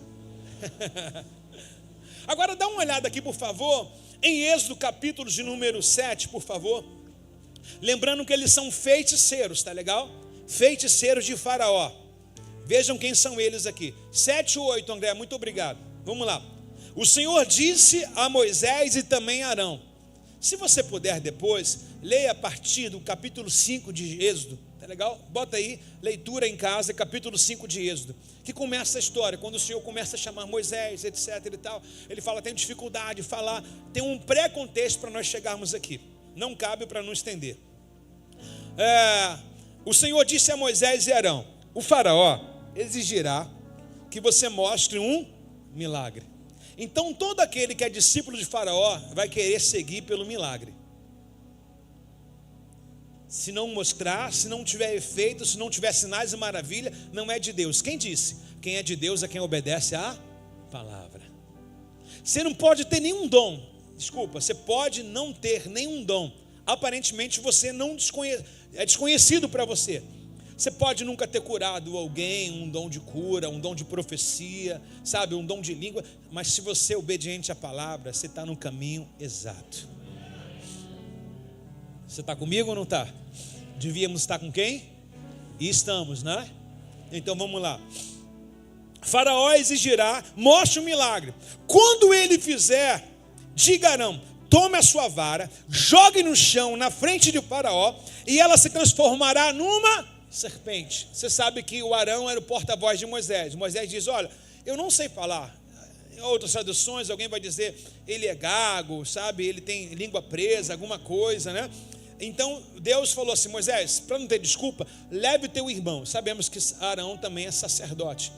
[SPEAKER 1] Agora dá uma olhada aqui, por favor, em Êxodo capítulo de número 7, por favor. Lembrando que eles são feiticeiros, tá legal? Feiticeiros de Faraó. Vejam quem são eles aqui. 7 ou 8, André, muito obrigado. Vamos lá. O Senhor disse a Moisés e também a Arão. Se você puder depois, leia a partir do capítulo 5 de Êxodo. Tá legal? Bota aí, leitura em casa, capítulo 5 de Êxodo, que começa a história, quando o Senhor começa a chamar Moisés, etc e tal. Ele fala, tem dificuldade de falar, tem um pré-contexto para nós chegarmos aqui. Não cabe para não estender. O Senhor disse a Moisés e Arão: o faraó exigirá que você mostre um milagre. Então todo aquele que é discípulo de Faraó vai querer seguir pelo milagre. Se não mostrar, se não tiver efeito, se não tiver sinais e maravilha, não é de Deus. Quem disse? Quem é de Deus é quem obedece à palavra. Você não pode ter nenhum dom. Desculpa, você pode não ter nenhum dom. Aparentemente você não é desconhecido para você. Você pode nunca ter curado alguém, um dom de cura, um dom de profecia, sabe, um dom de língua, mas se você é obediente à palavra, você está no caminho exato. Você está comigo ou não está? Devíamos estar com quem? E estamos, né? Então vamos lá. Faraó exigirá, mostre um milagre. Quando ele fizer, diga a Arão: tome a sua vara, jogue no chão na frente de Faraó, e ela se transformará numa serpente. Você sabe que o Arão era o porta-voz de Moisés. Moisés diz: olha, eu não sei falar. Em outras traduções alguém vai dizer, ele é gago, sabe, ele tem língua presa, alguma coisa, né? Então Deus falou assim: Moisés, para não ter desculpa, leve o teu irmão. Sabemos que Arão também é sacerdote.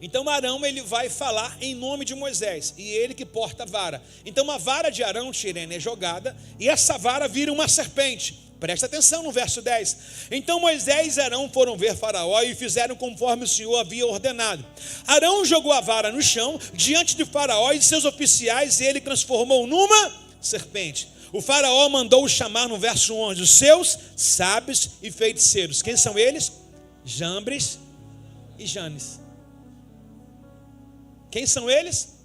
[SPEAKER 1] Então Arão, ele vai falar em nome de Moisés, e ele que porta a vara. Então a vara de Arão, Tirene, é jogada, e essa vara vira uma serpente. Presta atenção no verso 10. Então Moisés e Arão foram ver Faraó e fizeram conforme o Senhor havia ordenado. Arão jogou a vara no chão diante de Faraó e de seus oficiais, e ele transformou numa serpente. O Faraó mandou chamar no verso 11 os seus sábios e feiticeiros. Quem são eles? Jambres e Janes. Quem são eles?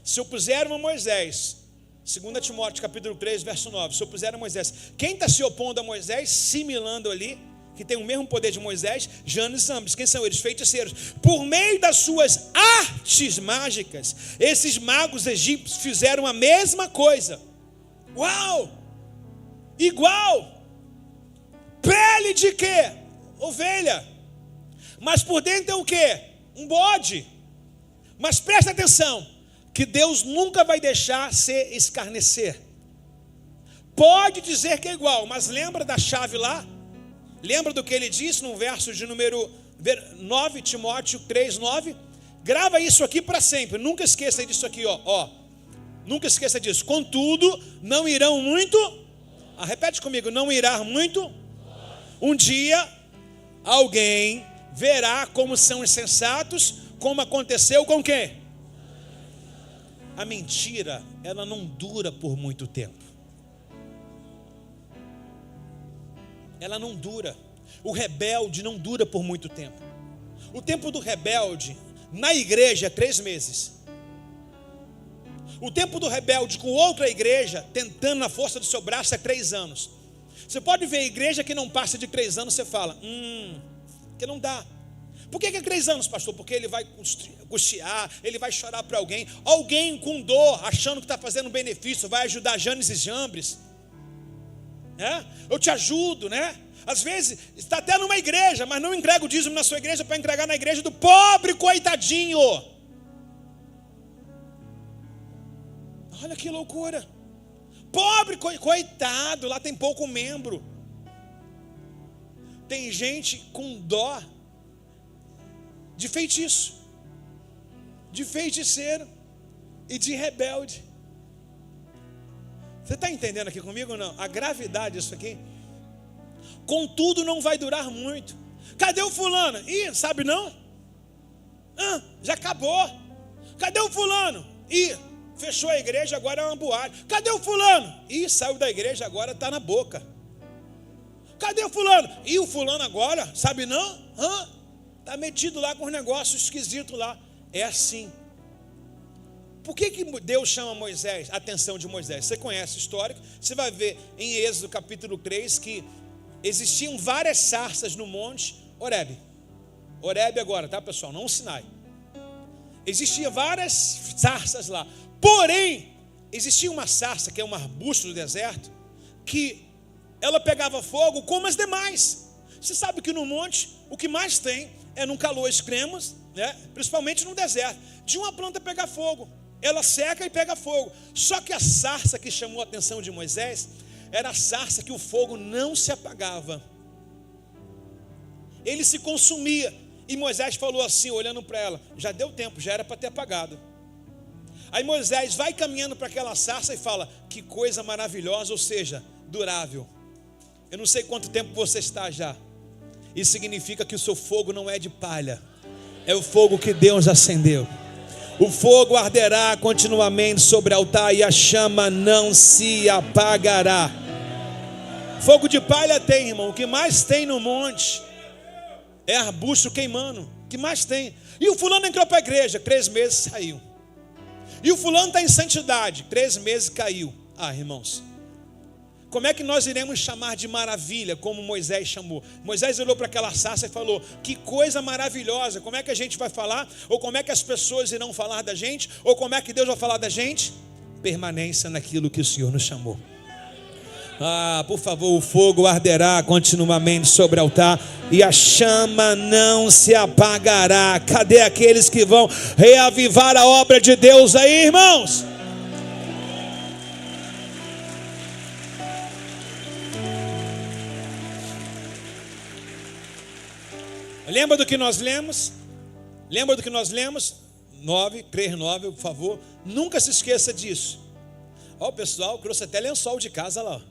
[SPEAKER 1] Se opuseram a Moisés. 2 Timóteo capítulo 3, verso 9. Se opuseram a Moisés. Quem está se opondo a Moisés, similando ali, que tem o mesmo poder de Moisés? Janes e Jambres. Quem são eles? Feiticeiros. Por meio das suas artes mágicas, esses magos egípcios fizeram a mesma coisa. Uau! Igual. Pele de quê? Ovelha. Mas por dentro é o quê? Um bode. Mas presta atenção, que Deus nunca vai deixar se escarnecer. Pode dizer que é igual, mas lembra da chave lá? Lembra do que ele disse no verso de número 9, Timóteo 3, 9? Grava isso aqui para sempre, nunca esqueça disso aqui, ó. Nunca esqueça disso. Contudo, não irão muito. Repete comigo, não irá muito. Um dia alguém verá como são insensatos, como aconteceu com quem? A mentira, ela não dura por muito tempo. Ela não dura. O rebelde não dura por muito tempo. O tempo do rebelde na igreja é 3 meses. O tempo do rebelde com outra igreja, tentando na força do seu braço, é 3 anos. Você pode ver igreja que não passa de 3 anos, você fala, que não dá. Por que é 3 anos, pastor? Porque ele vai custear, ele vai chorar para alguém. Alguém com dor, achando que está fazendo benefício, vai ajudar Janes e Jambres. Eu te ajudo, né? Às vezes, está até numa igreja, mas não entrega o dízimo na sua igreja para entregar na igreja do pobre coitadinho. Olha que loucura. Pobre coitado, lá tem pouco membro. Tem gente com dó de feitiço, de feiticeiro e de rebelde. Você está entendendo aqui comigo ou não? A gravidade disso aqui. Contudo, não vai durar muito. Cadê o fulano? Ih, sabe não? Já acabou. Cadê o fulano? Ih, fechou a igreja, agora é uma boate. Cadê o fulano? Ih, saiu da igreja, agora está na boca. Cadê o fulano? Ih, o fulano agora, sabe não? Está metido lá com os negócios esquisitos lá. É assim. Por que Deus chama Moisés, a atenção de Moisés? Você conhece o histórico, você vai ver em Êxodo capítulo 3 que existiam várias sarças no monte Horebe. Horebe agora, tá pessoal? Não o Sinai. Existiam várias sarças lá. Porém, existia uma sarça que é um arbusto do deserto, que ela pegava fogo como as demais. Você sabe que no monte, o que mais tem é num calor extremo, né? Principalmente no deserto, de uma planta pegar fogo. Ela seca e pega fogo. Só que a sarça que chamou a atenção de Moisés era a sarça que o fogo não se apagava. Ele se consumia. E Moisés falou assim, olhando para ela, já deu tempo, já era para ter apagado. Aí Moisés vai caminhando para aquela sarça e fala, que coisa maravilhosa, ou seja, durável. Eu não sei quanto tempo você está já. Isso significa que o seu fogo não é de palha, é o fogo que Deus acendeu. O fogo arderá continuamente sobre o altar e a chama não se apagará. Fogo de palha tem, irmão. O que mais tem no monte é arbusto queimando. O que mais tem? E o fulano entrou para a igreja, 3 meses saiu. E o fulano está em santidade, 3 meses caiu. Irmãos, como é que nós iremos chamar de maravilha, como Moisés chamou? Moisés olhou para aquela sarça e falou, que coisa maravilhosa. Como é que a gente vai falar? Ou como é que as pessoas irão falar da gente? Ou como é que Deus vai falar da gente? Permanência naquilo que o Senhor nos chamou. Por favor, o fogo arderá continuamente sobre o altar e a chama não se apagará. Cadê aqueles que vão reavivar a obra de Deus aí, irmãos? Lembra do que nós lemos? Lembra do que nós lemos? 3:9, por favor. Nunca se esqueça disso. O pessoal trouxe até lençol de casa lá.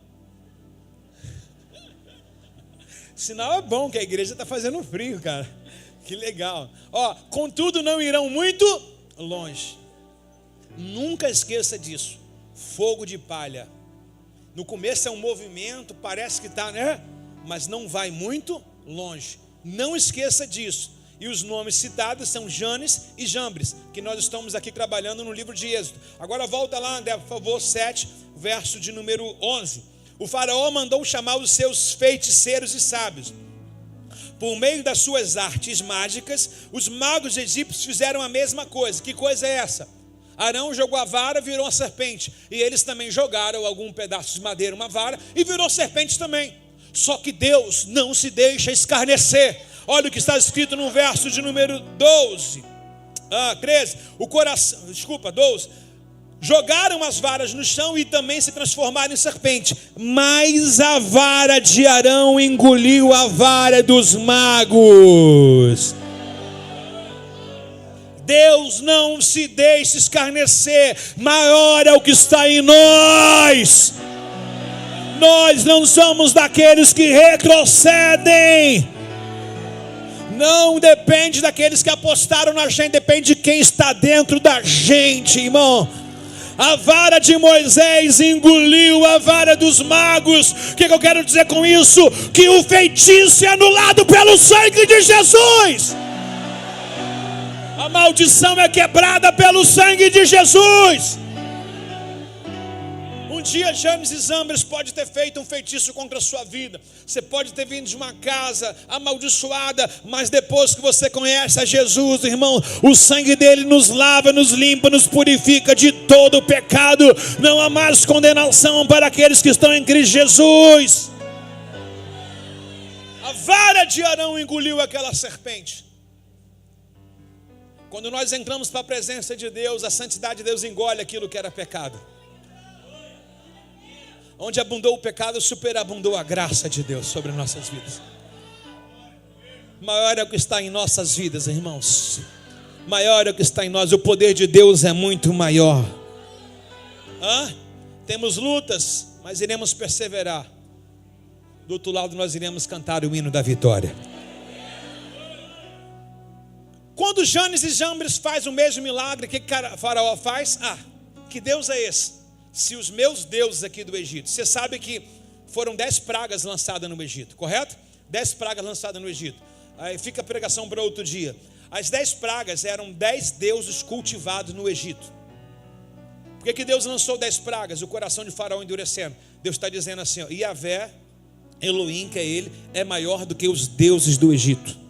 [SPEAKER 1] Sinal é bom que a igreja está fazendo frio, cara. Que legal. Contudo não irão muito longe. Nunca esqueça disso. Fogo de palha. No começo é um movimento, parece que está, né? Mas não vai muito longe. Não esqueça disso. E os nomes citados são Janes e Jambres, que nós estamos aqui trabalhando no livro de Êxodo. Agora volta lá, André, por favor, 7, verso de número 11. O faraó mandou chamar os seus feiticeiros e sábios. Por meio das suas artes mágicas, os magos egípcios fizeram a mesma coisa. Que coisa é essa? Arão jogou a vara, virou uma serpente. E eles também jogaram algum pedaço de madeira, uma vara, e virou serpente também. Só que Deus não se deixa escarnecer. Olha o que está escrito no verso de número 12. 13. 12. Jogaram as varas no chão e também se transformaram em serpente. Mas a vara de Arão engoliu a vara dos magos. Deus não se deixa escarnecer. Maior é o que está em nós. Nós não somos daqueles que retrocedem. Não depende daqueles que apostaram na gente, depende de quem está dentro da gente, irmão. A vara de Moisés engoliu a vara dos magos. O que eu quero dizer com isso? Que o feitiço é anulado pelo sangue de Jesus. A maldição é quebrada pelo sangue de Jesus. Um dia Janes e Jambres pode ter feito um feitiço contra a sua vida. Você pode ter vindo de uma casa amaldiçoada, mas depois que você conhece a Jesus, irmão, o sangue dele nos lava, nos limpa, nos purifica de todo o pecado. Não há mais condenação para aqueles que estão em Cristo Jesus. A vara de Arão engoliu aquela serpente. Quando nós entramos para a presença de Deus, a santidade de Deus engole aquilo que era pecado. Onde abundou o pecado, superabundou a graça de Deus sobre nossas vidas. Maior é o que está em nossas vidas, irmãos. Maior é o que está em nós. O poder de Deus é muito maior. Temos lutas, mas iremos perseverar. Do outro lado nós iremos cantar o hino da vitória. Quando Janes e Jambres faz o mesmo milagre, o que Faraó faz? Que Deus é esse? Se os meus deuses aqui do Egito. Você sabe que foram 10 pragas lançadas no Egito, correto? 10 pragas lançadas no Egito. Aí fica a pregação para outro dia. As 10 pragas eram 10 deuses cultivados no Egito. Por que Deus lançou 10 pragas? O coração de Faraó endurecendo. Deus está dizendo assim, Yahvé, Elohim, que é ele, é maior do que os deuses do Egito.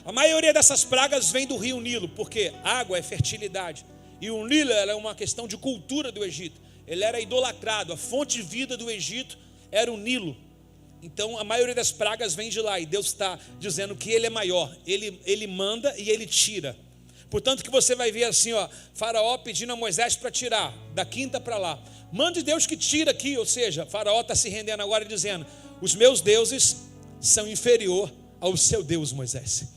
[SPEAKER 1] A maioria dessas pragas vem do rio Nilo, porque água é fertilidade. E o Nilo era uma questão de cultura do Egito. Ele era idolatrado, a fonte de vida do Egito era o Nilo. Então a maioria das pragas vem de lá. E Deus está dizendo que ele é maior. Ele manda e ele tira. Portanto que você vai ver assim, Faraó pedindo a Moisés para tirar, da quinta para lá. Mande Deus que tira aqui, ou seja, Faraó está se rendendo agora e dizendo, os meus deuses são inferior ao seu Deus, Moisés.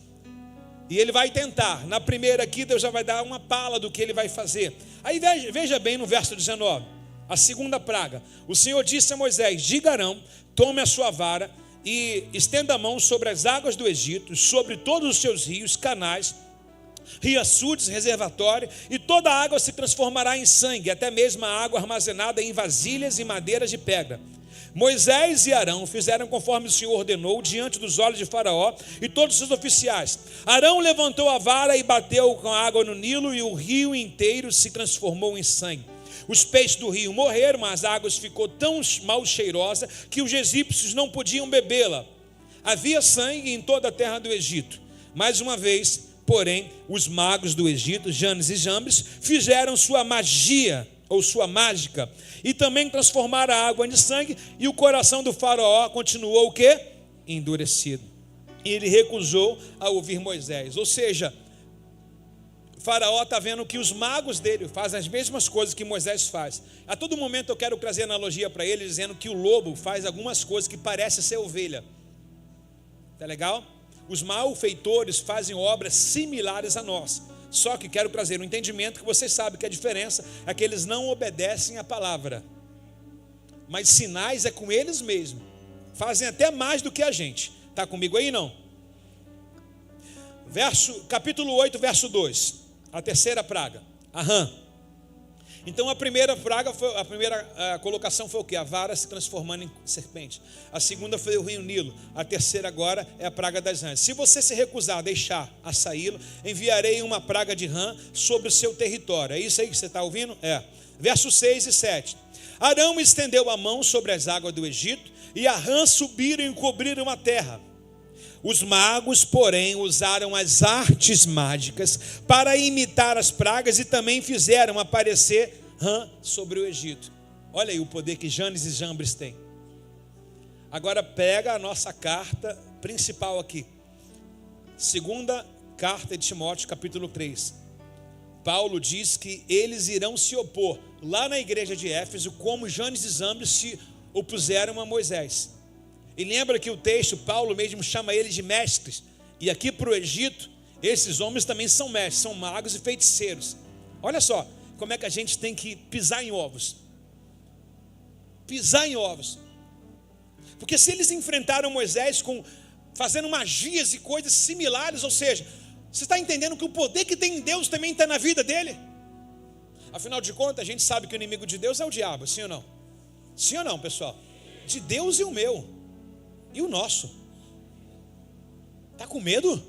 [SPEAKER 1] E ele vai tentar, na primeira aqui Deus já vai dar uma pala do que ele vai fazer. Aí veja bem no verso 19, a segunda praga. O Senhor disse a Moisés, diga a Arão, tome a sua vara e estenda a mão sobre as águas do Egito, sobre todos os seus rios, canais, riaçudes, reservatório, e toda a água se transformará em sangue, até mesmo a água armazenada em vasilhas e madeiras de pedra. Moisés e Arão fizeram conforme o Senhor ordenou diante dos olhos de Faraó e todos os seus oficiais. Arão levantou a vara e bateu com a água no Nilo e o rio inteiro se transformou em sangue. Os peixes do rio morreram, mas a água ficou tão mal cheirosa que os egípcios não podiam bebê-la. Havia sangue em toda a terra do Egito. Mais uma vez, porém, os magos do Egito, Janes e Jambres, fizeram sua magia ou sua mágica, e também transformaram a água em sangue, e o coração do Faraó continuou o quê? Endurecido. E ele recusou a ouvir Moisés. Ou seja, Faraó está vendo que os magos dele fazem as mesmas coisas que Moisés faz. A todo momento eu quero trazer analogia para ele, dizendo que o lobo faz algumas coisas que parecem ser ovelha. Tá legal? Os malfeitores fazem obras similares a nós. Só que quero trazer um entendimento que vocês sabem que a diferença é que eles não obedecem a palavra. Mas sinais é com eles mesmos. Fazem até mais do que a gente. Está comigo aí não? Capítulo 8, verso 2. A terceira praga, a rã. Então a primeira praga, a primeira colocação foi o quê? A vara se transformando em serpente. A segunda foi o rio Nilo. A terceira agora é a praga das rãs. Se você se recusar a deixar a saí-lo, enviarei uma praga de rã sobre o seu território. É isso aí que você está ouvindo? Versos 6 e 7. Arão estendeu a mão sobre as águas do Egito, e a rã subiram e cobriram a terra. Os magos, porém, usaram as artes mágicas para imitar as pragas e também fizeram aparecer rã sobre o Egito. Olha aí o poder que Janes e Jambres têm. Agora pega a nossa carta principal aqui. Segunda carta de Timóteo, capítulo 3. Paulo diz que eles irão se opor lá na igreja de Éfeso, como Janes e Jambres se opuseram a Moisés. E lembra que o texto, Paulo mesmo chama eles de mestres. E aqui para o Egito, esses homens também são mestres, são magos e feiticeiros. Olha só, como é que a gente tem que pisar em ovos. Pisar em ovos. Porque se eles enfrentaram Moisés com fazendo magias e coisas similares. Ou seja, você está entendendo que o poder que tem em Deus também está na vida dele? Afinal de contas, a gente sabe que o inimigo de Deus é o diabo, sim ou não? Sim ou não, pessoal? De Deus e o meu, e o nosso. Está com medo?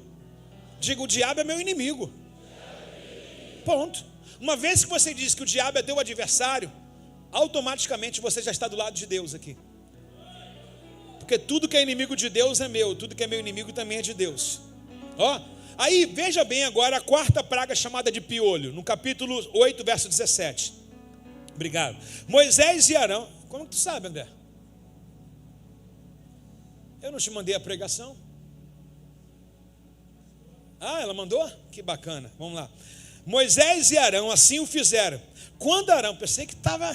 [SPEAKER 1] Diga, o diabo é meu inimigo. Ponto. Uma vez que você diz que o diabo é teu adversário, automaticamente você já está do lado de Deus aqui. Porque tudo que é inimigo de Deus é meu, tudo que é meu inimigo também é de Deus. Ó, aí veja bem agora a quarta praga chamada de piolho, no capítulo 8, verso 17. Obrigado. Moisés e Arão. Como que tu sabe, André? Eu não te mandei a pregação? Ah, ela mandou? Que bacana, vamos lá. Moisés e Arão assim o fizeram. Quando Arão, pensei que estava...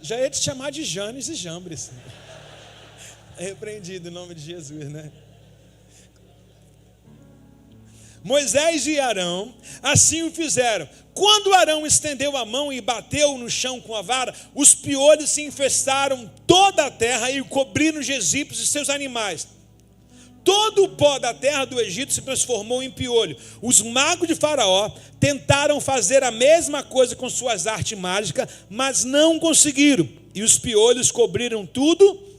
[SPEAKER 1] Já ia te chamar de Janes e Jambres. É repreendido em nome de Jesus, né? Moisés e Arão assim o fizeram. Quando Arão estendeu a mão e bateu no chão com a vara, os piolhos se infestaram toda a terra e cobriram os egípcios e seus animais. Todo o pó da terra do Egito se transformou em piolho. Os magos de Faraó tentaram fazer a mesma coisa com suas artes mágicas, mas não conseguiram. E os piolhos cobriram tudo,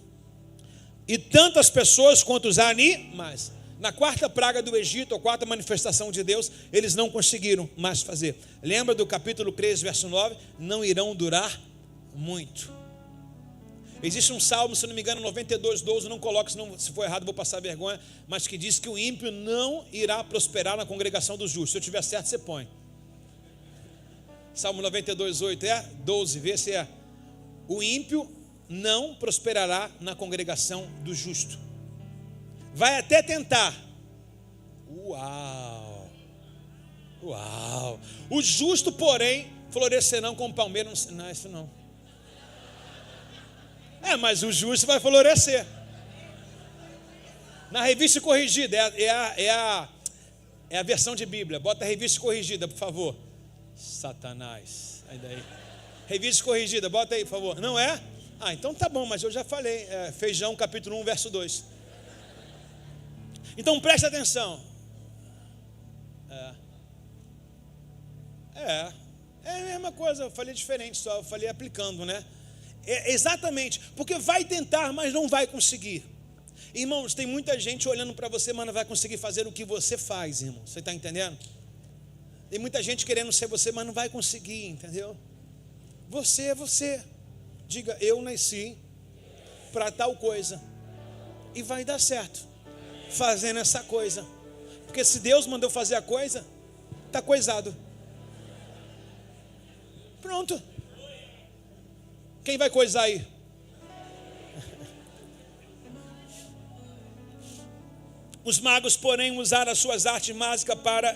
[SPEAKER 1] e tanto as pessoas quanto os animais. Na quarta praga do Egito, a quarta manifestação de Deus, eles não conseguiram mais fazer. Lembra do capítulo 13, verso 9? Não irão durar muito. Existe um salmo, se não me engano, 92:12, não coloque, senão, se for errado vou passar vergonha, mas que diz que o ímpio não irá prosperar na congregação dos justos. Se eu tiver certo, você põe. Salmo 92:8 é? 12, vê se é. O ímpio não prosperará na congregação do justo. Vai até tentar. Uau! Uau! O justo, porém, florescerão como palmeira. Não é isso não. Mas o justo vai florescer. Na revista corrigida, é a versão de Bíblia. Bota a revista corrigida, por favor. Satanás. Aí daí. Revista corrigida, bota aí, por favor. Não é? Então tá bom, mas eu já falei. Feijão, capítulo 1, verso 2. Então preste atenção. É a mesma coisa, eu falei diferente só, eu falei aplicando, né? Exatamente, porque vai tentar, mas não vai conseguir. Irmãos, tem muita gente olhando para você, mas não vai conseguir fazer o que você faz, irmão. Você está entendendo? Tem muita gente querendo ser você, mas não vai conseguir, entendeu? Você é você. Diga, eu nasci para tal coisa. E vai dar certo fazendo essa coisa. Porque se Deus mandou fazer a coisa, está coisado. Pronto. Quem vai coisar aí? Os magos, porém, usaram as suas artes mágicas para...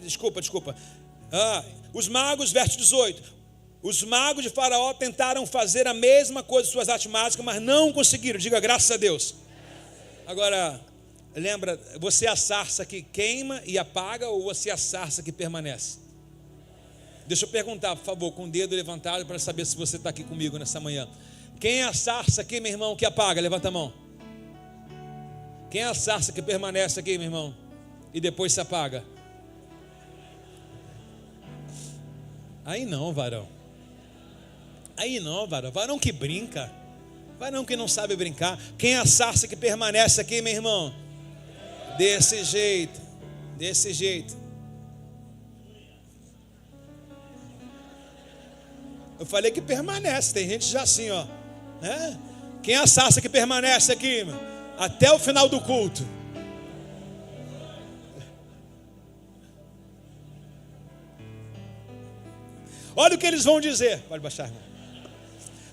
[SPEAKER 1] Desculpa. Os magos, verso 18. Os magos de Faraó tentaram fazer a mesma coisa com suas artes mágicas, mas não conseguiram. Diga, graças a Deus. Agora, lembra, você é a sarça que queima e apaga, ou você é a sarça que permanece? Deixa eu perguntar, por favor, com o dedo levantado, para saber se você está aqui comigo nessa manhã. Quem é a sarça aqui, meu irmão, que apaga? Levanta a mão. Quem é a sarça que permanece aqui, meu irmão, e depois se apaga? Aí não, varão. Varão que brinca. Varão que não sabe brincar. Quem é a sarça que permanece aqui, meu irmão? Desse jeito. Eu falei que permanece, tem gente já assim, ó. Né? Quem é a sarça que permanece aqui, meu? Até o final do culto. Olha o que eles vão dizer. Pode baixar, irmão.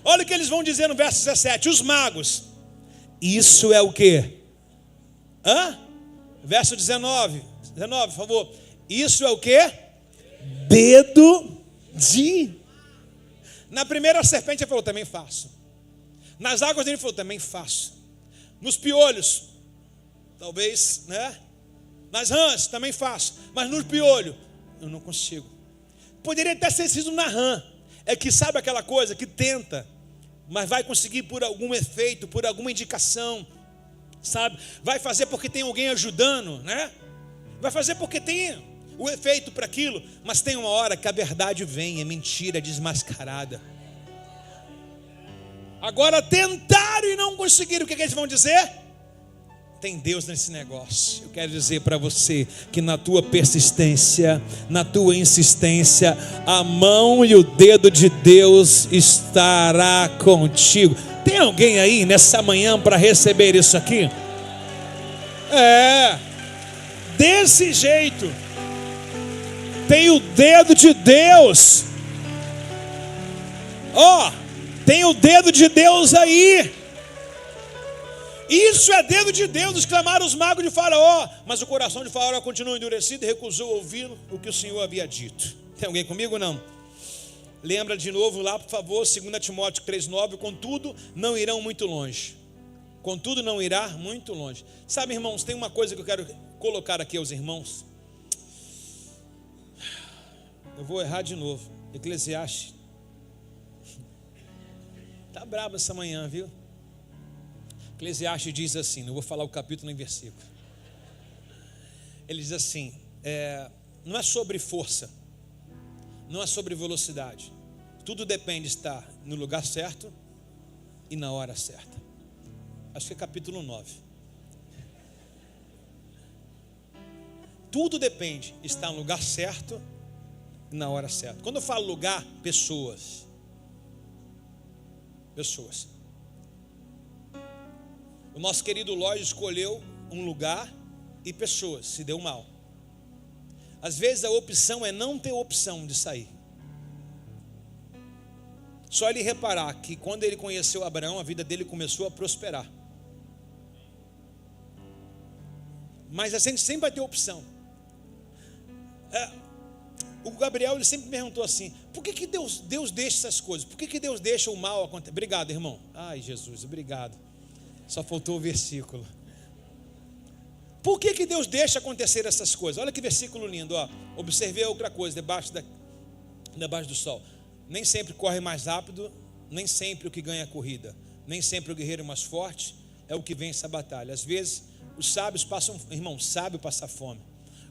[SPEAKER 1] Olha o que eles vão dizer no verso 17. Os magos. Isso é o quê? Verso 19. 19, por favor. Isso é o quê? Dedo de... Na primeira serpente ele falou, também faço. Nas águas ele falou, também faço. Nos piolhos, talvez, né? Nas rãs, também faço. Mas no piolho, eu não consigo. Poderia até ser sido na rã. É que sabe aquela coisa que tenta mas vai conseguir por algum efeito, por alguma indicação, sabe? Vai fazer porque tem alguém ajudando, né? Vai fazer porque tem o efeito para aquilo, mas tem uma hora que a verdade vem, é mentira, é desmascarada. Agora tentaram e não conseguiram, o que eles vão dizer? Tem Deus nesse negócio. Eu quero dizer para você que na tua persistência, na tua insistência, a mão e o dedo de Deus estará contigo. Tem alguém aí nessa manhã para receber isso aqui? Desse jeito. Tem o dedo de Deus. Tem o dedo de Deus aí. Isso é dedo de Deus, exclamaram os magos de Faraó. Mas o coração de Faraó continuou endurecido e recusou ouvir o que o Senhor havia dito. Tem alguém comigo? Não. Lembra de novo lá, por favor, 2 Timóteo 3,9. Contudo, não irão muito longe. Contudo, não irá muito longe. Sabe, irmãos, tem uma coisa que eu quero colocar aqui aos irmãos. Eu vou errar de novo. Eclesiastes. Tá brabo essa manhã, viu? Eclesiastes diz assim, não vou falar o capítulo nem versículo. Ele diz assim, não é sobre força, não é sobre velocidade. Tudo depende de estar no lugar certo e na hora certa. Acho que é capítulo 9. Tudo depende de estar no lugar certo e na hora certa. Quando eu falo lugar, pessoas. O nosso querido Lóis escolheu um lugar e pessoas, se deu mal. Às vezes a opção é não ter opção de sair. Só ele reparar que quando ele conheceu Abraão, a vida dele começou a prosperar. Mas a gente sempre vai ter opção. O Gabriel, ele sempre me perguntou assim, por que Deus deixa essas coisas? Por que Deus deixa o mal acontecer? Obrigado, irmão. Ai, Jesus, obrigado. Só faltou o versículo. Por que Deus deixa acontecer essas coisas? Olha que versículo lindo, ó. Observei outra coisa debaixo do sol. Nem sempre corre mais rápido, nem sempre o que ganha a corrida, nem sempre o guerreiro mais forte é o que vence a batalha. Às vezes os sábios passam, irmão, sábio passa fome.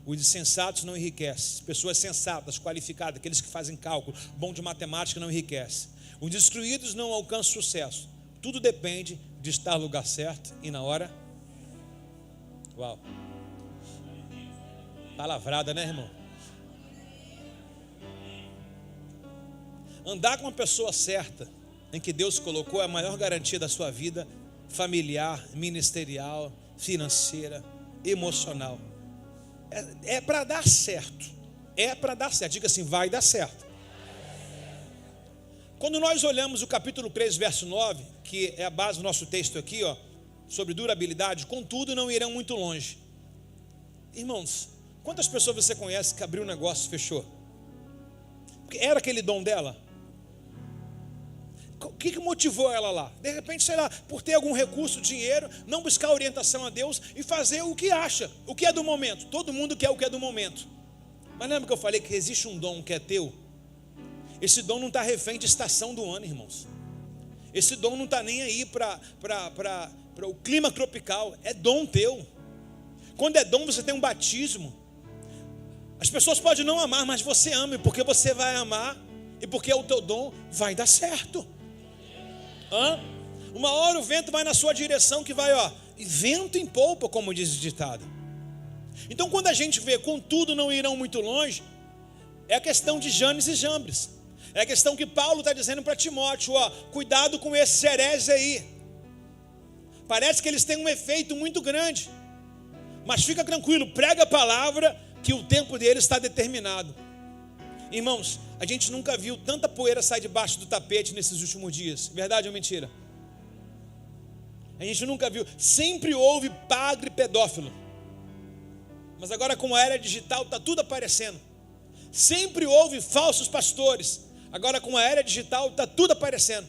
[SPEAKER 1] Os insensatos não enriquecem. Pessoas sensatas, qualificadas, aqueles que fazem cálculo, bom de matemática, não enriquecem. Os destruídos não alcançam sucesso. Tudo depende de estar no lugar certo e na hora. Uau. Palavrada, né, irmão? Andar com uma pessoa certa, em que Deus colocou, é a maior garantia da sua vida familiar, ministerial, financeira, emocional. É para dar certo. É para dar certo. Diga assim, vai dar certo. Quando nós olhamos o capítulo 3, verso 9, que é a base do nosso texto aqui, ó, sobre durabilidade, contudo não irão muito longe. Irmãos, quantas pessoas você conhece que abriu um negócio e fechou? Porque era aquele dom dela? O que motivou ela lá? De repente, sei lá, por ter algum recurso, dinheiro, não buscar orientação a Deus e fazer o que acha, o que é do momento. Todo mundo quer o que é do momento. Mas lembra que eu falei que existe um dom que é teu? Esse dom não está refém de estação do ano, irmãos. Esse dom não está nem aí para o clima tropical. É dom teu. Quando é dom, você tem um batismo. As pessoas podem não amar, mas você ama, e porque você vai amar, e porque é o teu dom, vai dar certo. Uma hora o vento vai na sua direção, que vai, e vento em polpa, como diz o ditado. Então quando a gente vê, contudo não irão muito longe, é a questão de Janes e Jambres. É a questão que Paulo está dizendo para Timóteo, cuidado com esses hereges aí. Parece que eles têm um efeito muito grande, mas fica tranquilo, prega a palavra, que o tempo deles está determinado. Irmãos, a gente nunca viu tanta poeira sair debaixo do tapete nesses últimos dias. Verdade ou mentira? A gente nunca viu. Sempre houve padre pedófilo. Mas agora com a era digital está tudo aparecendo. Sempre houve falsos pastores. Agora com a era digital está tudo aparecendo.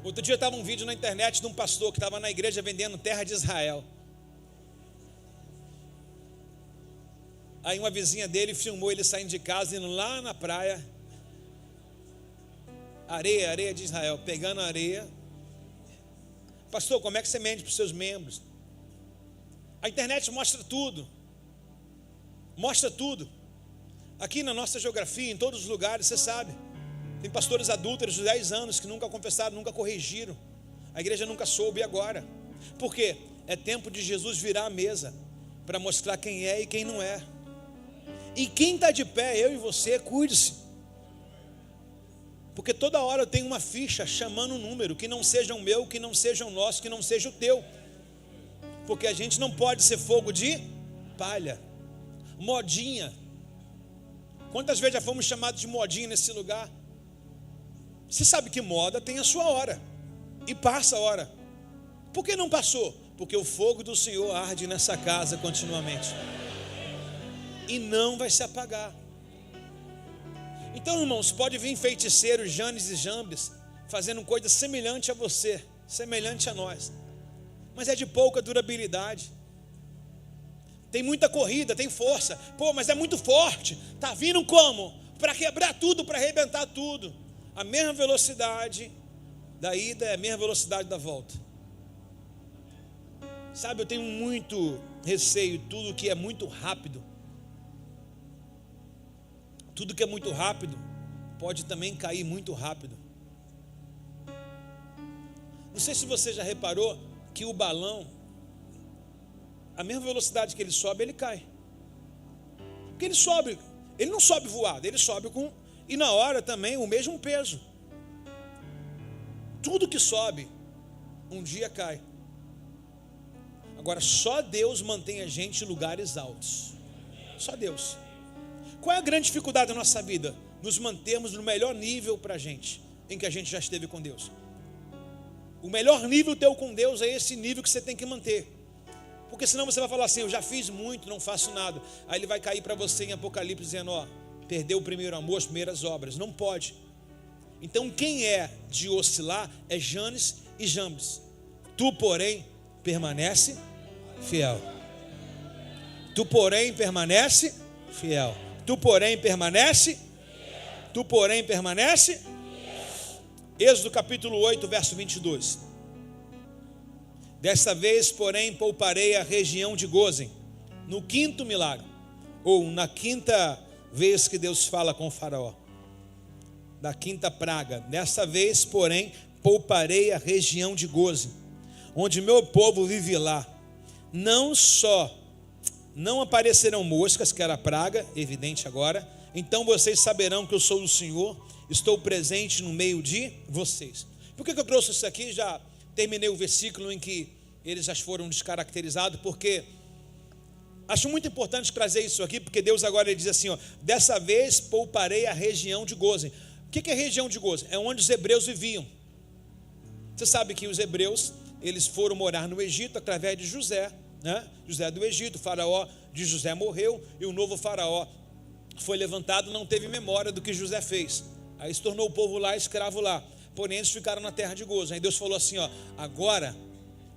[SPEAKER 1] Outro dia estava um vídeo na internet de um pastor que estava na igreja vendendo terra de Israel. Aí uma vizinha dele filmou ele saindo de casa, indo lá na praia. Areia de Israel, pegando areia. Pastor, como é que você mente para os seus membros? A internet mostra tudo. Mostra tudo. Aqui na nossa geografia, em todos os lugares, você sabe. Tem pastores adúlteros de 10 anos que nunca confessaram, nunca corrigiram. A igreja nunca soube, e agora? Por quê? É tempo de Jesus virar a mesa para mostrar quem é e quem não é. E quem está de pé, eu e você, cuide-se. Porque toda hora tem uma ficha chamando um número, que não seja o meu, que não seja o nosso, que não seja o teu. Porque a gente não pode ser fogo de palha. Modinha. Quantas vezes já fomos chamados de modinha nesse lugar? Você sabe que moda tem a sua hora. E passa a hora. Por que não passou? Porque o fogo do Senhor arde nessa casa continuamente. E não vai se apagar. Então, irmãos, pode vir feiticeiros, Janes e Jambes, fazendo coisa semelhante a você, semelhante a nós. Mas é de pouca durabilidade. Tem muita corrida, tem força. Pô, mas é muito forte. Está vindo como? Para quebrar tudo, para arrebentar tudo. A mesma velocidade da ida é a mesma velocidade da volta. Sabe, eu tenho muito receio. Tudo que é muito rápido, tudo que é muito rápido pode também cair muito rápido. Não sei se você já reparou que o balão, a mesma velocidade que ele sobe, ele cai. Porque ele sobe, ele não sobe voado, ele sobe com, e na hora também o mesmo peso. Tudo que sobe, um dia cai. Agora, só Deus mantém a gente em lugares altos. Só Deus. Qual é a grande dificuldade da nossa vida? Nos mantermos no melhor nível para a gente, em que a gente já esteve com Deus. O melhor nível teu com Deus é esse nível que você tem que manter. Porque senão você vai falar assim, eu já fiz muito, não faço nada. Aí ele vai cair para você em Apocalipse dizendo, ó, perdeu o primeiro amor, as primeiras obras. Não pode. Então quem é de oscilar é Janes e Jambes. Tu, porém, permanece fiel. Tu, porém, permanece fiel. Tu, porém, permanece. Tu, porém, permanece. Êxodo capítulo 8, verso 22. Desta vez, porém, pouparei a região de Gósen, no quinto milagre, ou na quinta vez que Deus fala com o faraó, da quinta praga. Desta vez, porém, pouparei a região de Gósen, onde meu povo vive lá. Não aparecerão moscas, que era a praga, evidente agora. Então vocês saberão que eu sou o Senhor, estou presente no meio de vocês. Por que eu trouxe isso aqui? Já terminei o versículo em que eles já foram descaracterizados, porque acho muito importante trazer isso aqui, porque Deus agora ele diz assim, ó, dessa vez pouparei a região de Gósen. O que é a região de Gósen? É onde os hebreus viviam. Você sabe que os hebreus, eles foram morar no Egito através de José, né? José do Egito, o faraó de José morreu, e o novo faraó foi levantado, não teve memória do que José fez. Aí se tornou o povo lá, escravo lá. Porém eles ficaram na terra de Gósen. Aí Deus falou assim, ó, agora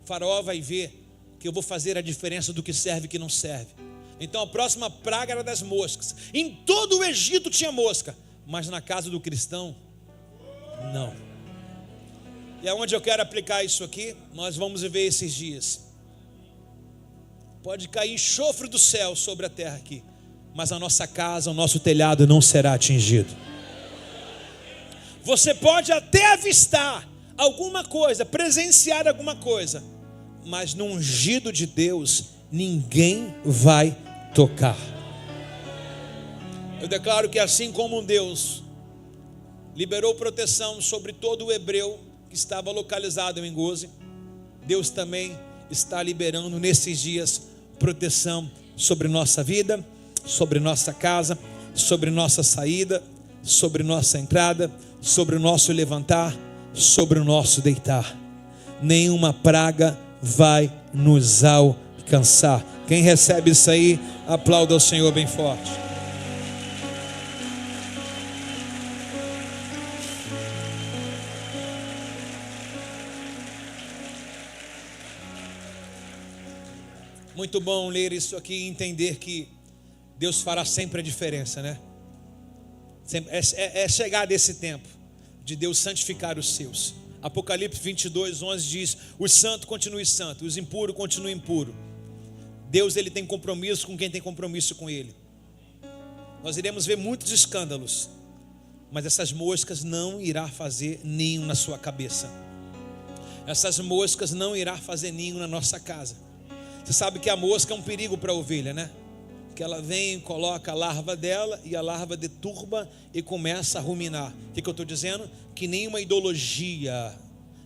[SPEAKER 1] o faraó vai ver que eu vou fazer a diferença do que serve e que não serve. Então a próxima praga era das moscas. Em todo o Egito tinha mosca, mas na casa do cristão, não. E aonde eu quero aplicar isso aqui, nós vamos viver esses dias. Pode cair enxofre do céu sobre a terra aqui, mas a nossa casa, o nosso telhado não será atingido. Você pode até avistar alguma coisa, presenciar alguma coisa, mas no ungido de Deus, ninguém vai tocar. Eu declaro que assim como Deus liberou proteção sobre todo o hebreu que estava localizado em Gósen, Deus também está liberando nesses dias proteção sobre nossa vida, sobre nossa casa, sobre nossa saída, sobre nossa entrada, sobre o nosso levantar, sobre o nosso deitar. Nenhuma praga vai nos alcançar. Quem recebe isso aí, aplauda ao Senhor bem forte. Muito bom ler isso aqui e entender que Deus fará sempre a diferença, né? É chegar desse tempo. de Deus santificar os seus. Apocalipse 22:11 diz: os santos continuem santos, os impuros continuem impuros. Deus, ele tem compromisso com quem tem compromisso com ele. Nós iremos ver muitos escândalos, mas essas moscas não irá fazer ninho na sua cabeça. Essas moscas não irá fazer ninho na nossa casa. Você sabe que a mosca é um perigo para a ovelha, né? Que ela vem, coloca a larva dela e a larva deturba e começa a ruminar. O que eu estou dizendo? Que nenhuma ideologia,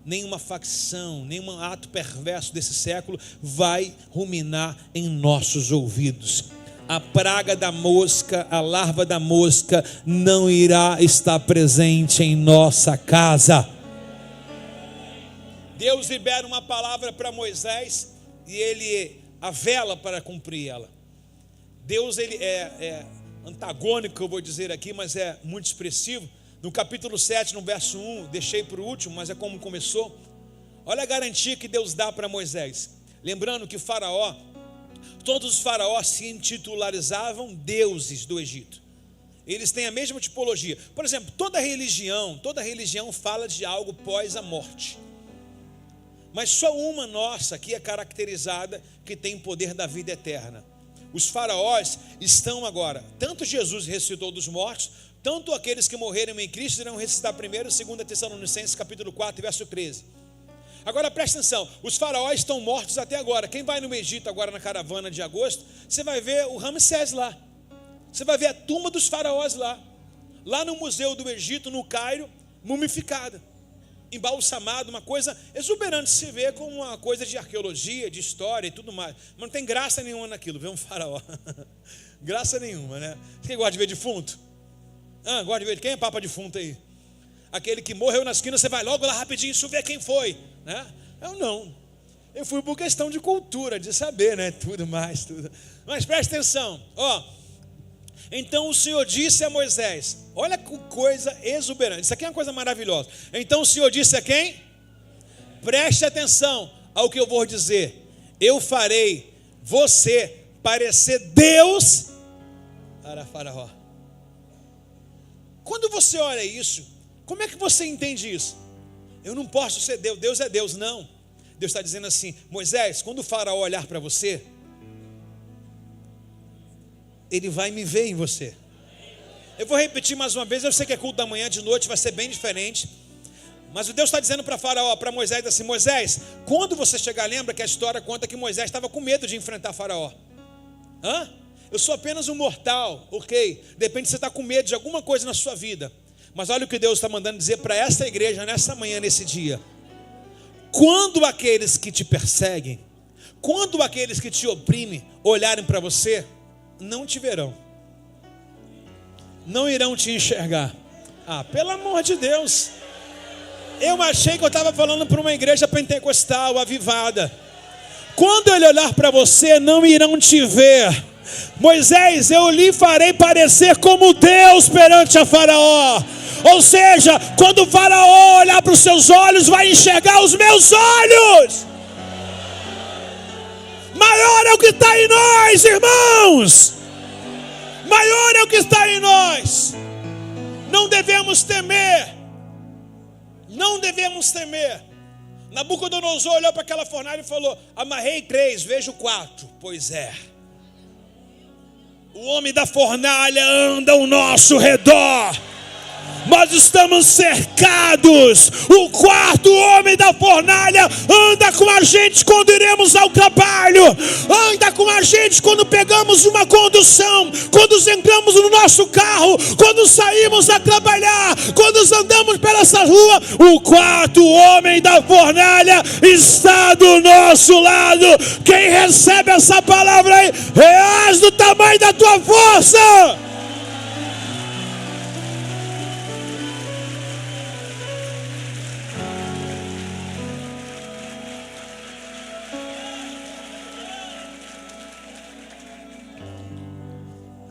[SPEAKER 1] nenhuma facção, nenhum ato perverso desse século vai ruminar em nossos ouvidos. A praga da mosca, a larva da mosca não irá estar presente em nossa casa. Deus libera uma palavra para Moisés e ele a vela para cumprir ela. Deus, ele é antagônico, eu vou dizer aqui, mas é muito expressivo. No capítulo 7, no verso 1, deixei para o último, mas é como começou. Olha a garantia que Deus dá para Moisés. Lembrando que Faraó, todos os faraós se intitularizavam deuses do Egito. Eles têm a mesma tipologia. Por exemplo, toda religião fala de algo pós a morte. Mas só uma nossa aqui é caracterizada que tem poder da vida eterna. Os faraós estão agora, tanto Jesus ressuscitou dos mortos, tanto aqueles que morreram em Cristo irão ressuscitar primeiro, 2 Tessalonicenses capítulo 4, verso 13. Agora presta atenção, os faraós estão mortos até agora. Quem vai no Egito agora na caravana de agosto, você vai ver o Ramsés lá. Você vai ver a tumba dos faraós lá. Lá no Museu do Egito, no Cairo, mumificada, embalsamado, uma coisa exuberante, se vê como uma coisa de arqueologia, de história e tudo mais. Mas não tem graça nenhuma naquilo, ver um faraó. Graça nenhuma, né? Quem gosta de ver defunto? Gosta de ver? Quem é papa defunto aí? Aquele que morreu na esquina, você vai logo lá rapidinho, isso ver quem foi, né? Eu não. Eu fui por questão de cultura, de saber, né? Tudo mais, tudo. Mas presta atenção, Então o Senhor disse a Moisés, olha que coisa exuberante, isso aqui é uma coisa maravilhosa. Então o Senhor disse a quem? Preste atenção ao que eu vou dizer. Eu farei você parecer Deus para Faraó. Quando você olha isso, como é que você entende isso? Eu não posso ser Deus, Deus é Deus, não. Deus está dizendo assim, Moisés, quando o Faraó olhar para você, ele vai me ver em você. Eu vou repetir mais uma vez, eu sei que é culto da manhã, de noite vai ser bem diferente. Mas o Deus está dizendo para Faraó, para Moisés assim, Moisés, quando você chegar, lembra que a história conta que Moisés estava com medo de enfrentar Faraó. Eu sou apenas um mortal, ok? De repente você está com medo de alguma coisa na sua vida. Mas olha o que Deus está mandando dizer para esta igreja nessa manhã, nesse dia. Quando aqueles que te perseguem, quando aqueles que te oprimem olharem para você, não te verão, não irão te enxergar. Pelo amor de Deus, eu achei que eu estava falando para uma igreja pentecostal, avivada. Quando ele olhar para você, não irão te ver. Moisés, eu lhe farei parecer como Deus perante a Faraó. Ou seja, quando o Faraó olhar para os seus olhos, vai enxergar os meus olhos. Maior é o que está em nós, irmãos. Maior é o que está em nós. Não devemos temer. Não devemos temer. Nabucodonosor olhou para aquela fornalha e falou, amarrei 3, vejo 4. Pois é. O homem da fornalha anda ao nosso redor. Nós estamos cercados. O quarto homem da fornalha anda com a gente quando iremos ao trabalho, anda com a gente quando pegamos uma condução, quando entramos no nosso carro, quando saímos a trabalhar, quando andamos pela essa rua. O quarto homem da fornalha está do nosso lado. Quem recebe essa palavra aí, reage do tamanho da tua força.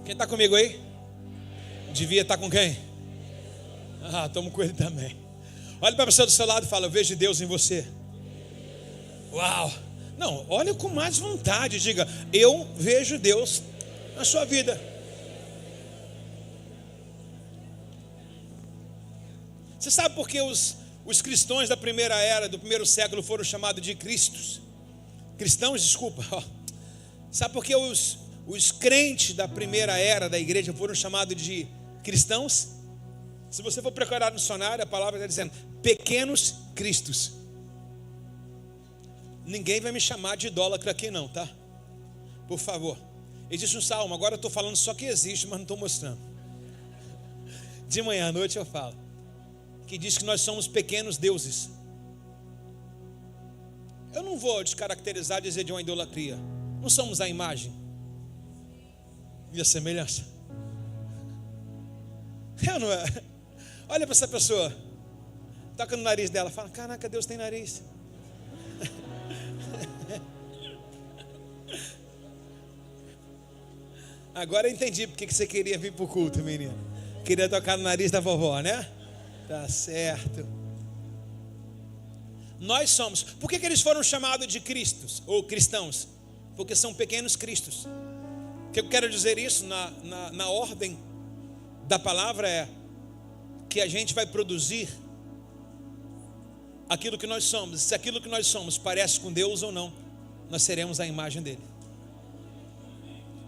[SPEAKER 1] Quem está comigo aí? Devia estar com quem? Estamos com ele também. Olha para a pessoa do seu lado e fala, eu vejo Deus em você. Uau! Não, olha com mais vontade, diga, eu vejo Deus na sua vida. Você sabe por que os cristãos da primeira era, do primeiro século, foram chamados de cristãos? Sabe por que os crentes da primeira era da igreja foram chamados de cristãos? Se você for procurar no dicionário, a palavra está dizendo pequenos cristos. Ninguém vai me chamar de idólatra aqui não, tá? Por favor. Existe um salmo, agora eu estou falando só que existe, mas não estou mostrando. De manhã à noite eu falo, que diz que nós somos pequenos deuses. Eu não vou descaracterizar, dizer de uma idolatria. Não somos a imagem e a semelhança. Eu não é. Olha para essa pessoa, toca no nariz dela, fala: caraca, Deus tem nariz. Agora eu entendi porque que você queria vir para o culto, menina. Queria tocar no nariz da vovó, né? Tá certo. Nós somos. Por que eles foram chamados de cristos ou cristãos? Porque são pequenos cristos. O que eu quero dizer isso na ordem da palavra é que a gente vai produzir aquilo que nós somos. Se aquilo que nós somos parece com Deus ou não, nós seremos a imagem dele.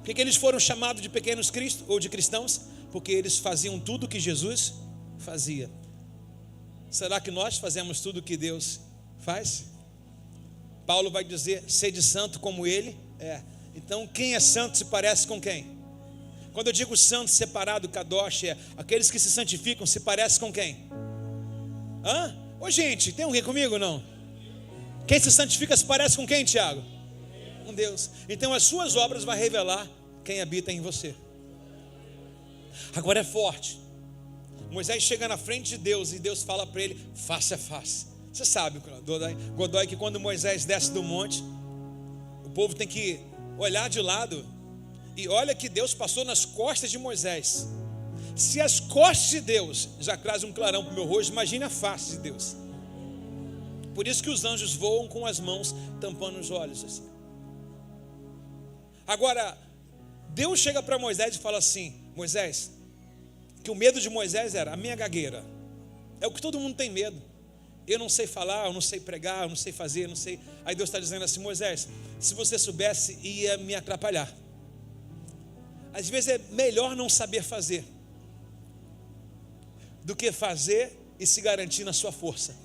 [SPEAKER 1] Por que eles foram chamados de pequenos cristos ou de cristãos? Porque eles faziam tudo o que Jesus fazia. Será que nós fazemos tudo o que Deus faz? Paulo vai dizer: sede santo como ele é. Então quem é santo se parece com quem? Quando eu digo santo separado, kadosh, é aqueles que se santificam se parece com quem? Ô gente, tem alguém comigo não? Quem se santifica se parece com quem, Tiago? Com Deus. Então as suas obras vão revelar quem habita em você. Agora é forte. Moisés chega na frente de Deus e Deus fala para ele face a face. Você sabe, Godoy, que quando Moisés desce do monte, o povo tem que olhar de lado. E olha que Deus passou nas costas de Moisés. Se as costas de Deus já trazem um clarão para o meu rosto, imagine a face de Deus. Por isso que os anjos voam com as mãos tampando os olhos assim. Agora, Deus chega para Moisés e fala assim: Moisés, que o medo de Moisés era a minha gagueira. É o que todo mundo tem medo. Eu não sei falar, eu não sei pregar, eu não sei fazer, eu não sei. Aí Deus está dizendo assim: Moisés, se você soubesse, ia me atrapalhar. Às vezes é melhor não saber fazer do que fazer e se garantir na sua força.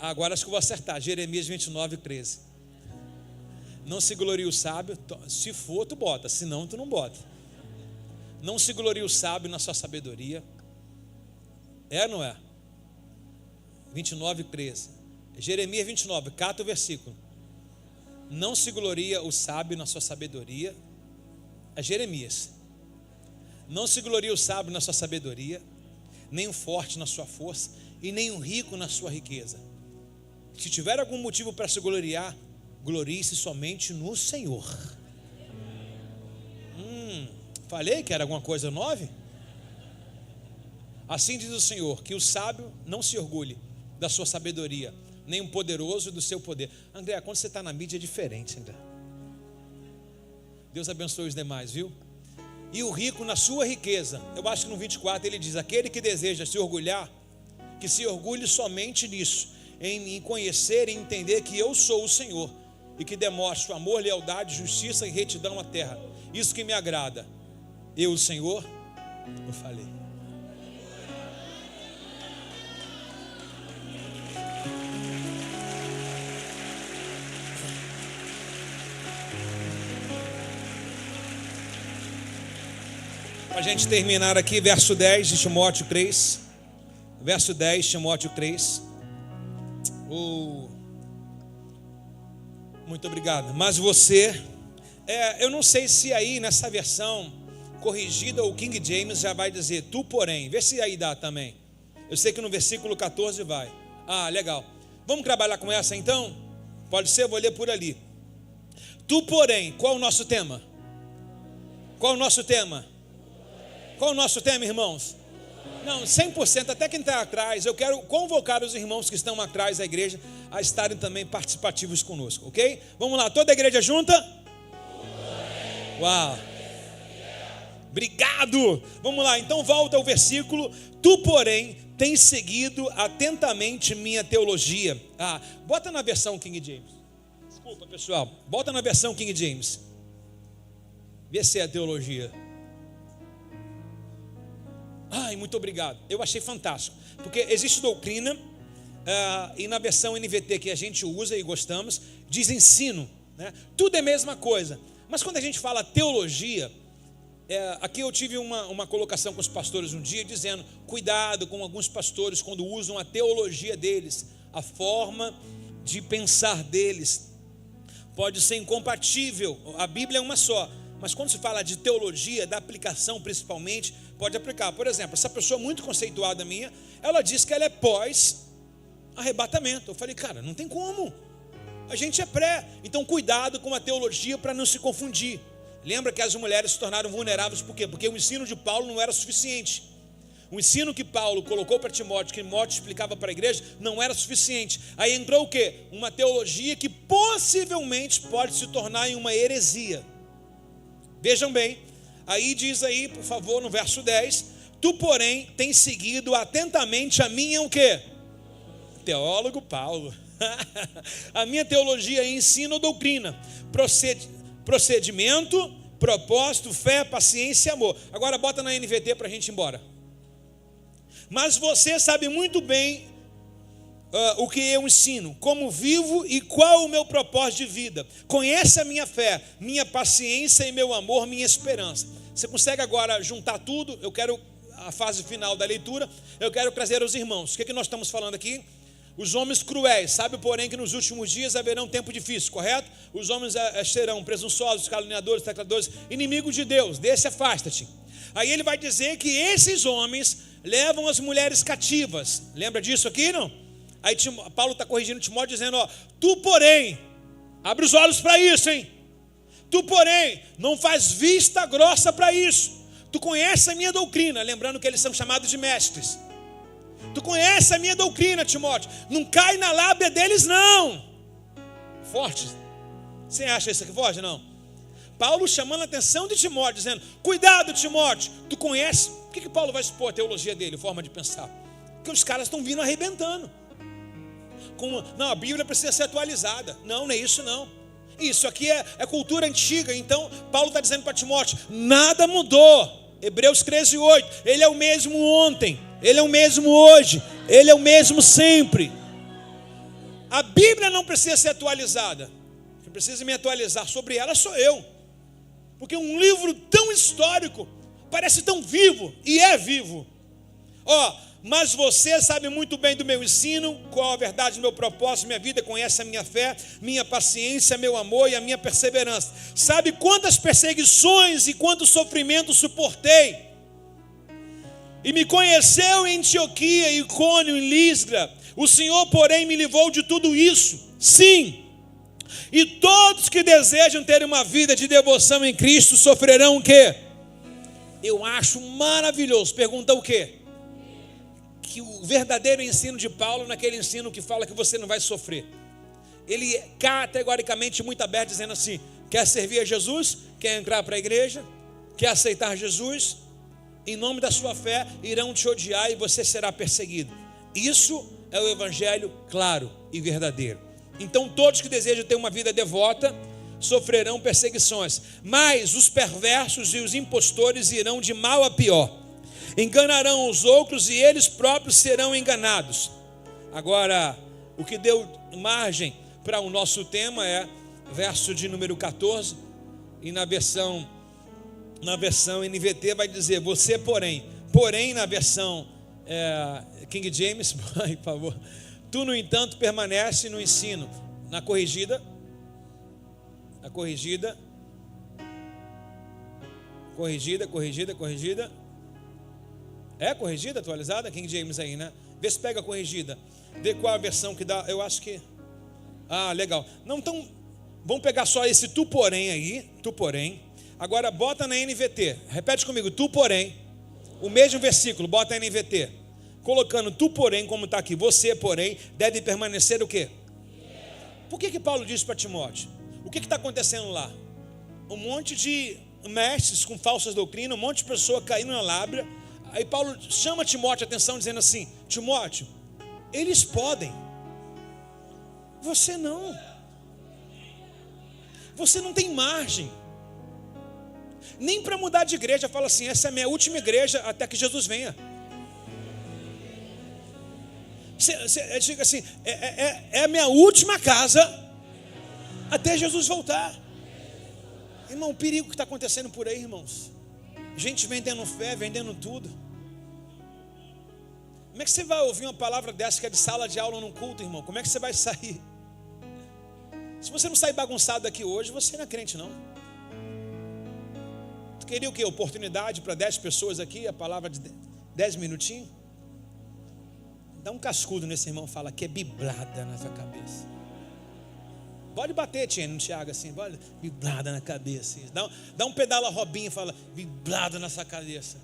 [SPEAKER 1] Agora acho que eu vou acertar. Jeremias 29:13. Não se glorie o sábio. Se for, tu bota, se não, tu não bota. Não se glorie o sábio na sua sabedoria. É ou não é? 29:13. Jeremias 29, cata o versículo. Não se gloria o sábio na sua sabedoria. É Jeremias. Não se gloria o sábio na sua sabedoria, nem o forte na sua força, e nem o rico na sua riqueza. Se tiver algum motivo para se gloriar, glorie-se somente no Senhor. Falei que era alguma coisa 9? Assim diz o Senhor, que o sábio não se orgulhe da sua sabedoria, nem o poderoso do seu poder. André, quando você está na mídia é diferente, André. Deus abençoe os demais, viu? E o rico na sua riqueza. Eu acho que no 24 ele diz: aquele que deseja se orgulhar, que se orgulhe somente nisso, em conhecer e entender que eu sou o Senhor, e que demonstre amor, lealdade, justiça e retidão à terra. Isso que me agrada. Eu, o Senhor, eu falei. Para a gente terminar aqui, verso 10 de Timóteo 3. Verso 10, Timóteo 3. Muito obrigado. Mas você, eu não sei se aí nessa versão corrigida o King James já vai dizer tu porém. Vê se aí dá também. Eu sei que no versículo 14 vai. Legal. Vamos trabalhar com essa então? Pode ser, vou ler por ali. Tu porém, qual o nosso tema? Qual o nosso tema? Qual o nosso tema, irmãos? Não, 100%, até quem está atrás, eu quero convocar os irmãos que estão atrás da igreja a estarem também participativos conosco, ok? Vamos lá, toda a igreja junta? Uau! Obrigado. Vamos lá, então volta ao versículo. Tu, porém, tens seguido atentamente minha teologia. Bota na versão King James. Desculpa, pessoal. Bota na versão King James. Vê se é a teologia. Ai, muito obrigado. Eu achei fantástico. Porque existe doutrina, e na versão NVT que a gente usa e gostamos, diz ensino, né? Tudo é a mesma coisa. Mas quando a gente fala teologia, aqui eu tive uma colocação com os pastores um dia, dizendo, cuidado com alguns pastores quando usam a teologia deles, a forma de pensar deles. Pode ser incompatível, a Bíblia é uma só. Mas quando se fala de teologia, da aplicação principalmente, pode aplicar. Por exemplo, essa pessoa muito conceituada minha, ela diz que ela é pós-arrebatamento. Eu falei, cara, não tem como. A gente é pré. Então cuidado com a teologia para não se confundir. Lembra que as mulheres se tornaram vulneráveis por quê? Porque o ensino de Paulo não era suficiente. O ensino que Paulo colocou para Timóteo, que Timóteo explicava para a igreja, não era suficiente. Aí entrou o quê? Uma teologia que possivelmente pode se tornar em uma heresia. Vejam bem, aí diz aí, por favor, no verso 10, tu, porém, tens seguido atentamente a minha o quê? Teólogo Paulo. A minha teologia é ensino ou doutrina, procedimento, propósito, fé, paciência e amor. Agora bota na NVT para a gente ir embora. Mas você sabe muito bem o que eu ensino, como vivo e qual o meu propósito de vida. Conhece a minha fé, minha paciência e meu amor, minha esperança. Você consegue agora juntar tudo? Eu quero a fase final da leitura. Eu quero trazer aos irmãos. O que nós estamos falando aqui? Os homens cruéis, sabe porém que nos últimos dias haverá um tempo difícil, correto? Os homens serão presunçosos, caluniadores, tecladores, inimigos de Deus, desse afasta-te. Aí ele vai dizer que esses homens levam as mulheres cativas. Lembra disso aqui, não? Aí Paulo está corrigindo Timóteo dizendo, tu porém, abre os olhos para isso, hein? Tu porém, não faz vista grossa para isso. Tu conhece a minha doutrina, lembrando que eles são chamados de mestres. Tu conhece a minha doutrina, Timóteo. Não cai na lábia deles, não. Forte. Você acha isso aqui forte? Não. Paulo chamando a atenção de Timóteo, dizendo, cuidado, Timóteo. Tu conhece? Por que Paulo vai expor a teologia dele, a forma de pensar? Porque os caras estão vindo arrebentando. Não, a Bíblia precisa ser atualizada. Não é isso não. Isso aqui é cultura antiga. Então Paulo está dizendo para Timóteo, nada mudou. Hebreus 13:8, ele é o mesmo ontem, ele é o mesmo hoje, ele é o mesmo sempre. A Bíblia não precisa ser atualizada. Quem precisa me atualizar sobre ela sou eu. Porque um livro tão histórico parece tão vivo, e é vivo. Mas você sabe muito bem do meu ensino, qual a verdade do meu propósito, minha vida, conhece a minha fé, minha paciência, meu amor e a minha perseverança. Sabe quantas perseguições e quantos sofrimentos suportei. E me conheceu em Antioquia, Icônio, em Listra. O Senhor, porém, me livrou de tudo isso. Sim. E todos que desejam ter uma vida de devoção em Cristo sofrerão o quê? Eu acho maravilhoso. Pergunta o quê? Que o verdadeiro ensino de Paulo, naquele ensino que fala que você não vai sofrer, ele é categoricamente muito aberto, dizendo assim, quer servir a Jesus, quer entrar para a igreja, quer aceitar Jesus, em nome da sua fé, irão te odiar e você será perseguido. Isso é o evangelho claro e verdadeiro. Então todos que desejam ter uma vida devota, sofrerão perseguições, mas os perversos e os impostores irão de mal a pior. Enganarão os outros e eles próprios serão enganados. Agora, o que deu margem para o nosso tema é verso de número 14, e na versão NVT vai dizer, você porém na versão King James, por favor, tu no entanto permanece no ensino, na corrigida, é corrigida, atualizada, King James aí, né? Vê se pega a corrigida, vê qual a versão que dá, eu acho que, legal, não, então, vamos pegar só esse tu porém aí, tu porém, agora bota na NVT, repete comigo, tu porém, o mesmo versículo, bota na NVT, colocando tu porém, como está aqui, você porém, deve permanecer o quê? Por que Paulo disse para Timóteo? O que está acontecendo lá? Um monte de mestres com falsas doutrinas, um monte de pessoa caindo na lábia. Aí Paulo chama Timóteo a atenção, dizendo assim: Timóteo, eles podem, você não. Você não tem margem nem para mudar de igreja. Fala assim: essa é a minha última igreja até que Jesus venha. Diga assim: é a minha última casa até Jesus voltar. Irmão, o perigo que está acontecendo por aí, irmãos. Gente vendendo fé, vendendo tudo. Como é que você vai ouvir uma palavra dessa que é de sala de aula num culto, irmão? Como é que você vai sair? Se você não sair bagunçado daqui hoje, você não é crente, não. Tu queria o quê? Oportunidade para 10 pessoas aqui, a palavra de 10 minutinhos? Dá um cascudo nesse irmão, fala que é biblada na sua cabeça. Pode bater, Tiene, no Tiago, assim, pode, biblada na cabeça. Dá um pedala Robinho e fala, biblada na sua cabeça.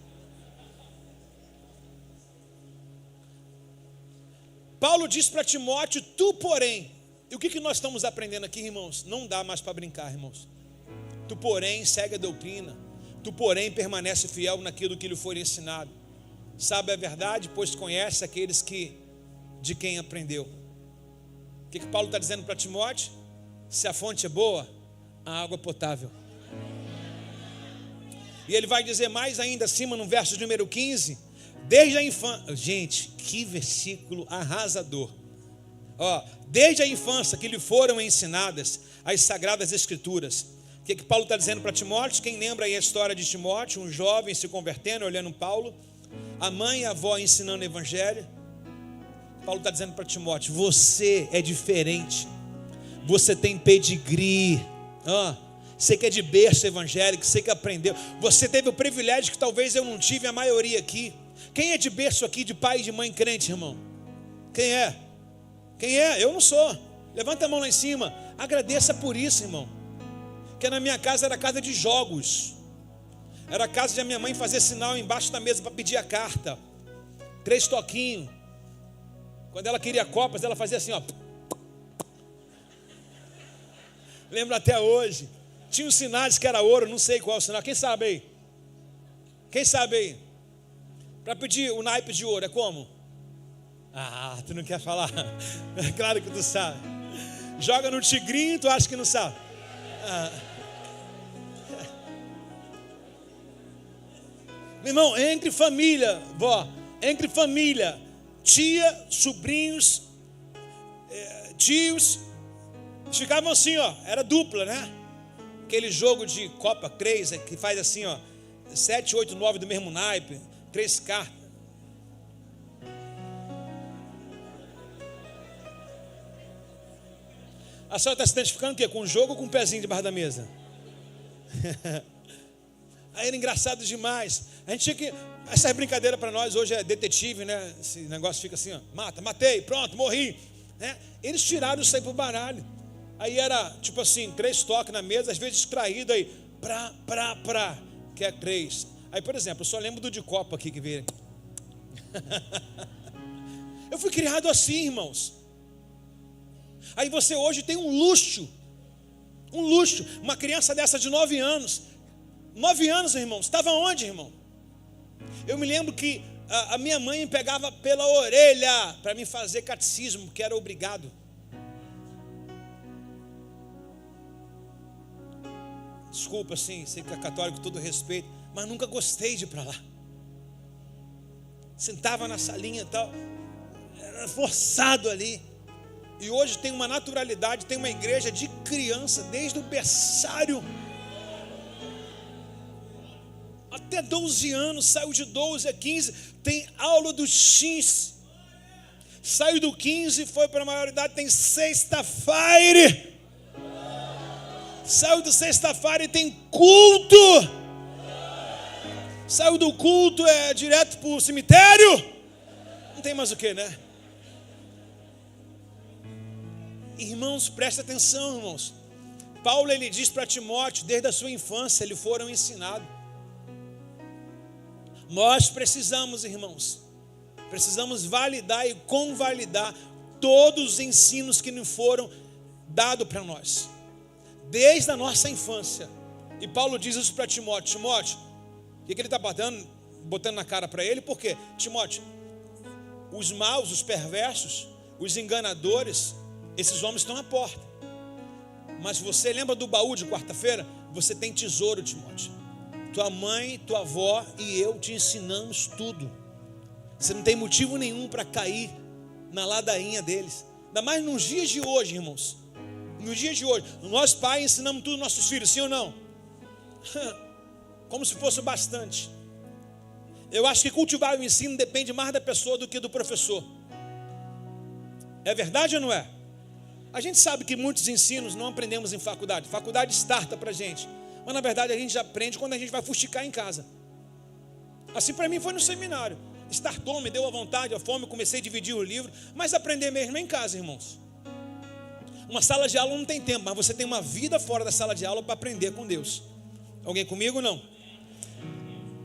[SPEAKER 1] Paulo diz para Timóteo, tu porém. E o que nós estamos aprendendo aqui, irmãos? Não dá mais para brincar, irmãos. Tu porém segue a doutrina. Tu porém permanece fiel naquilo que lhe for ensinado. Sabe a verdade, pois conhece aqueles de quem aprendeu. O que Paulo está dizendo para Timóteo? Se a fonte é boa, a água é potável. E ele vai dizer mais ainda acima no verso número 15. Desde a infância, gente, que versículo arrasador. Desde a infância que lhe foram ensinadas as sagradas escrituras. O que Paulo está dizendo para Timóteo? Quem lembra aí a história de Timóteo, um jovem se convertendo, olhando Paulo, a mãe e a avó ensinando o evangelho. Paulo está dizendo para Timóteo, você é diferente, você tem pedigree, você que é de berço evangélico, você que aprendeu, você teve o privilégio que talvez eu não tive, a maioria aqui. Quem é de berço aqui, de pai e de mãe crente, irmão? Quem é? Quem é? Eu não sou. Levanta a mão lá em cima. Agradeça por isso, irmão. Porque na minha casa era casa de jogos. Era a casa de a minha mãe fazer sinal embaixo da mesa para pedir a carta. 3 toquinhos. Quando ela queria copas, ela fazia assim, ó. Lembro até hoje. Tinha uns sinais que era ouro, não sei qual é o sinal. Quem sabe aí? Quem sabe aí? Para pedir o naipe de ouro, é como? Tu não quer falar? É claro que tu sabe. Joga no tigrinho, tu acha que não sabe? Meu irmão, entre família, entre família, tia, sobrinhos, tios, ficavam assim, era dupla, né? Aquele jogo de Copa 3, que faz assim, 7, 8, 9 do mesmo naipe, 3 cartas. A senhora está se identificando o quê? Com o jogo ou com o pezinho debaixo da mesa? Aí era engraçado demais. A gente tinha que... Essa brincadeira para nós hoje é detetive, né? Esse negócio fica assim, matei, pronto, morri, né? Eles tiraram isso aí pro baralho. Aí era tipo assim, 3 toques na mesa, às vezes distraído aí, que é 3. Aí, por exemplo, eu só lembro do de Copa aqui que veio. Eu fui criado assim, irmãos. Aí você hoje tem um luxo. Uma criança dessa de 9 anos. 9 anos, irmãos, estava onde, irmão? Eu me lembro que a minha mãe me pegava pela orelha para me fazer catecismo, que era obrigado. Desculpa, assim, sei que é católico, com todo respeito, mas nunca gostei de ir para lá. Sentava na salinha e tal, era forçado ali. E hoje tem uma naturalidade, tem uma igreja de criança, desde o berçário até 12 anos, saiu de 12 a 15, tem aula do X, saiu do 15, foi para a maioridade, tem sexta-feira, saiu do sexta-feira e tem culto, saiu do culto, é direto para o cemitério, não tem mais o que, né? Irmãos, presta atenção, irmãos. Paulo, ele diz para Timóteo, desde a sua infância, lhe foram ensinados. Nós precisamos, irmãos, validar e convalidar todos os ensinos que nos foram dados para nós, desde a nossa infância. E Paulo diz isso para Timóteo. Timóteo, o que ele está botando na cara para ele? Por quê? Timóteo, os maus, os perversos, os enganadores, esses homens estão à porta. Mas você lembra do baú de quarta-feira? Você tem tesouro, Timóteo. Tua mãe, tua avó e eu te ensinamos tudo. Você não tem motivo nenhum para cair na ladainha deles. Ainda mais nos dias de hoje, irmãos. Nos dias de hoje, nós pais ensinamos tudo aos nossos filhos, sim ou não? Como se fosse bastante. Eu acho que cultivar o ensino depende mais da pessoa do que do professor. É verdade ou não é? A gente sabe que muitos ensinos não aprendemos em faculdade. Faculdade starta para a gente. Mas na verdade a gente já aprende quando a gente vai fustigar em casa. Assim para mim foi no seminário. Startou, me deu a vontade, a fome, comecei a dividir o livro. Mas aprender mesmo é em casa, irmãos. Uma sala de aula não tem tempo, mas você tem uma vida fora da sala de aula para aprender com Deus. Alguém comigo? Não.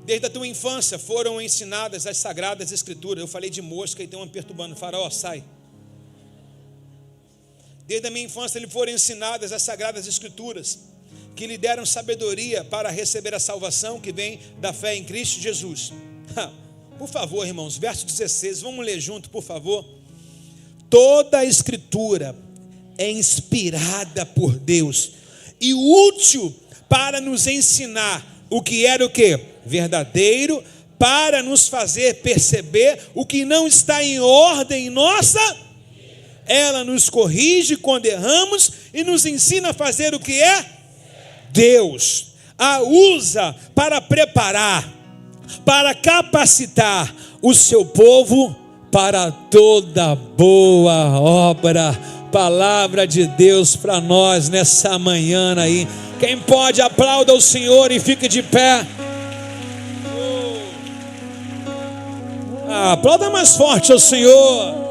[SPEAKER 1] Desde a tua infância foram ensinadas as sagradas escrituras. Eu falei de mosca e tem uma perturbando. Faraó, sai. Desde a minha infância lhe foram ensinadas as sagradas escrituras, que lhe deram sabedoria para receber a salvação que vem da fé em Cristo Jesus. Por favor, irmãos, verso 16, vamos ler junto, por favor. Toda a escritura é inspirada por Deus e útil para nos ensinar o que era o quê? Verdadeiro, para nos fazer perceber o que não está em ordem em nossa. Ela nos corrige quando erramos e nos ensina a fazer o que é Deus. A usa para preparar, para capacitar o seu povo para toda boa obra. Palavra de Deus para nós nessa manhã aí. Quem pode, aplauda o Senhor e fique de pé. Aplauda mais forte ao Senhor.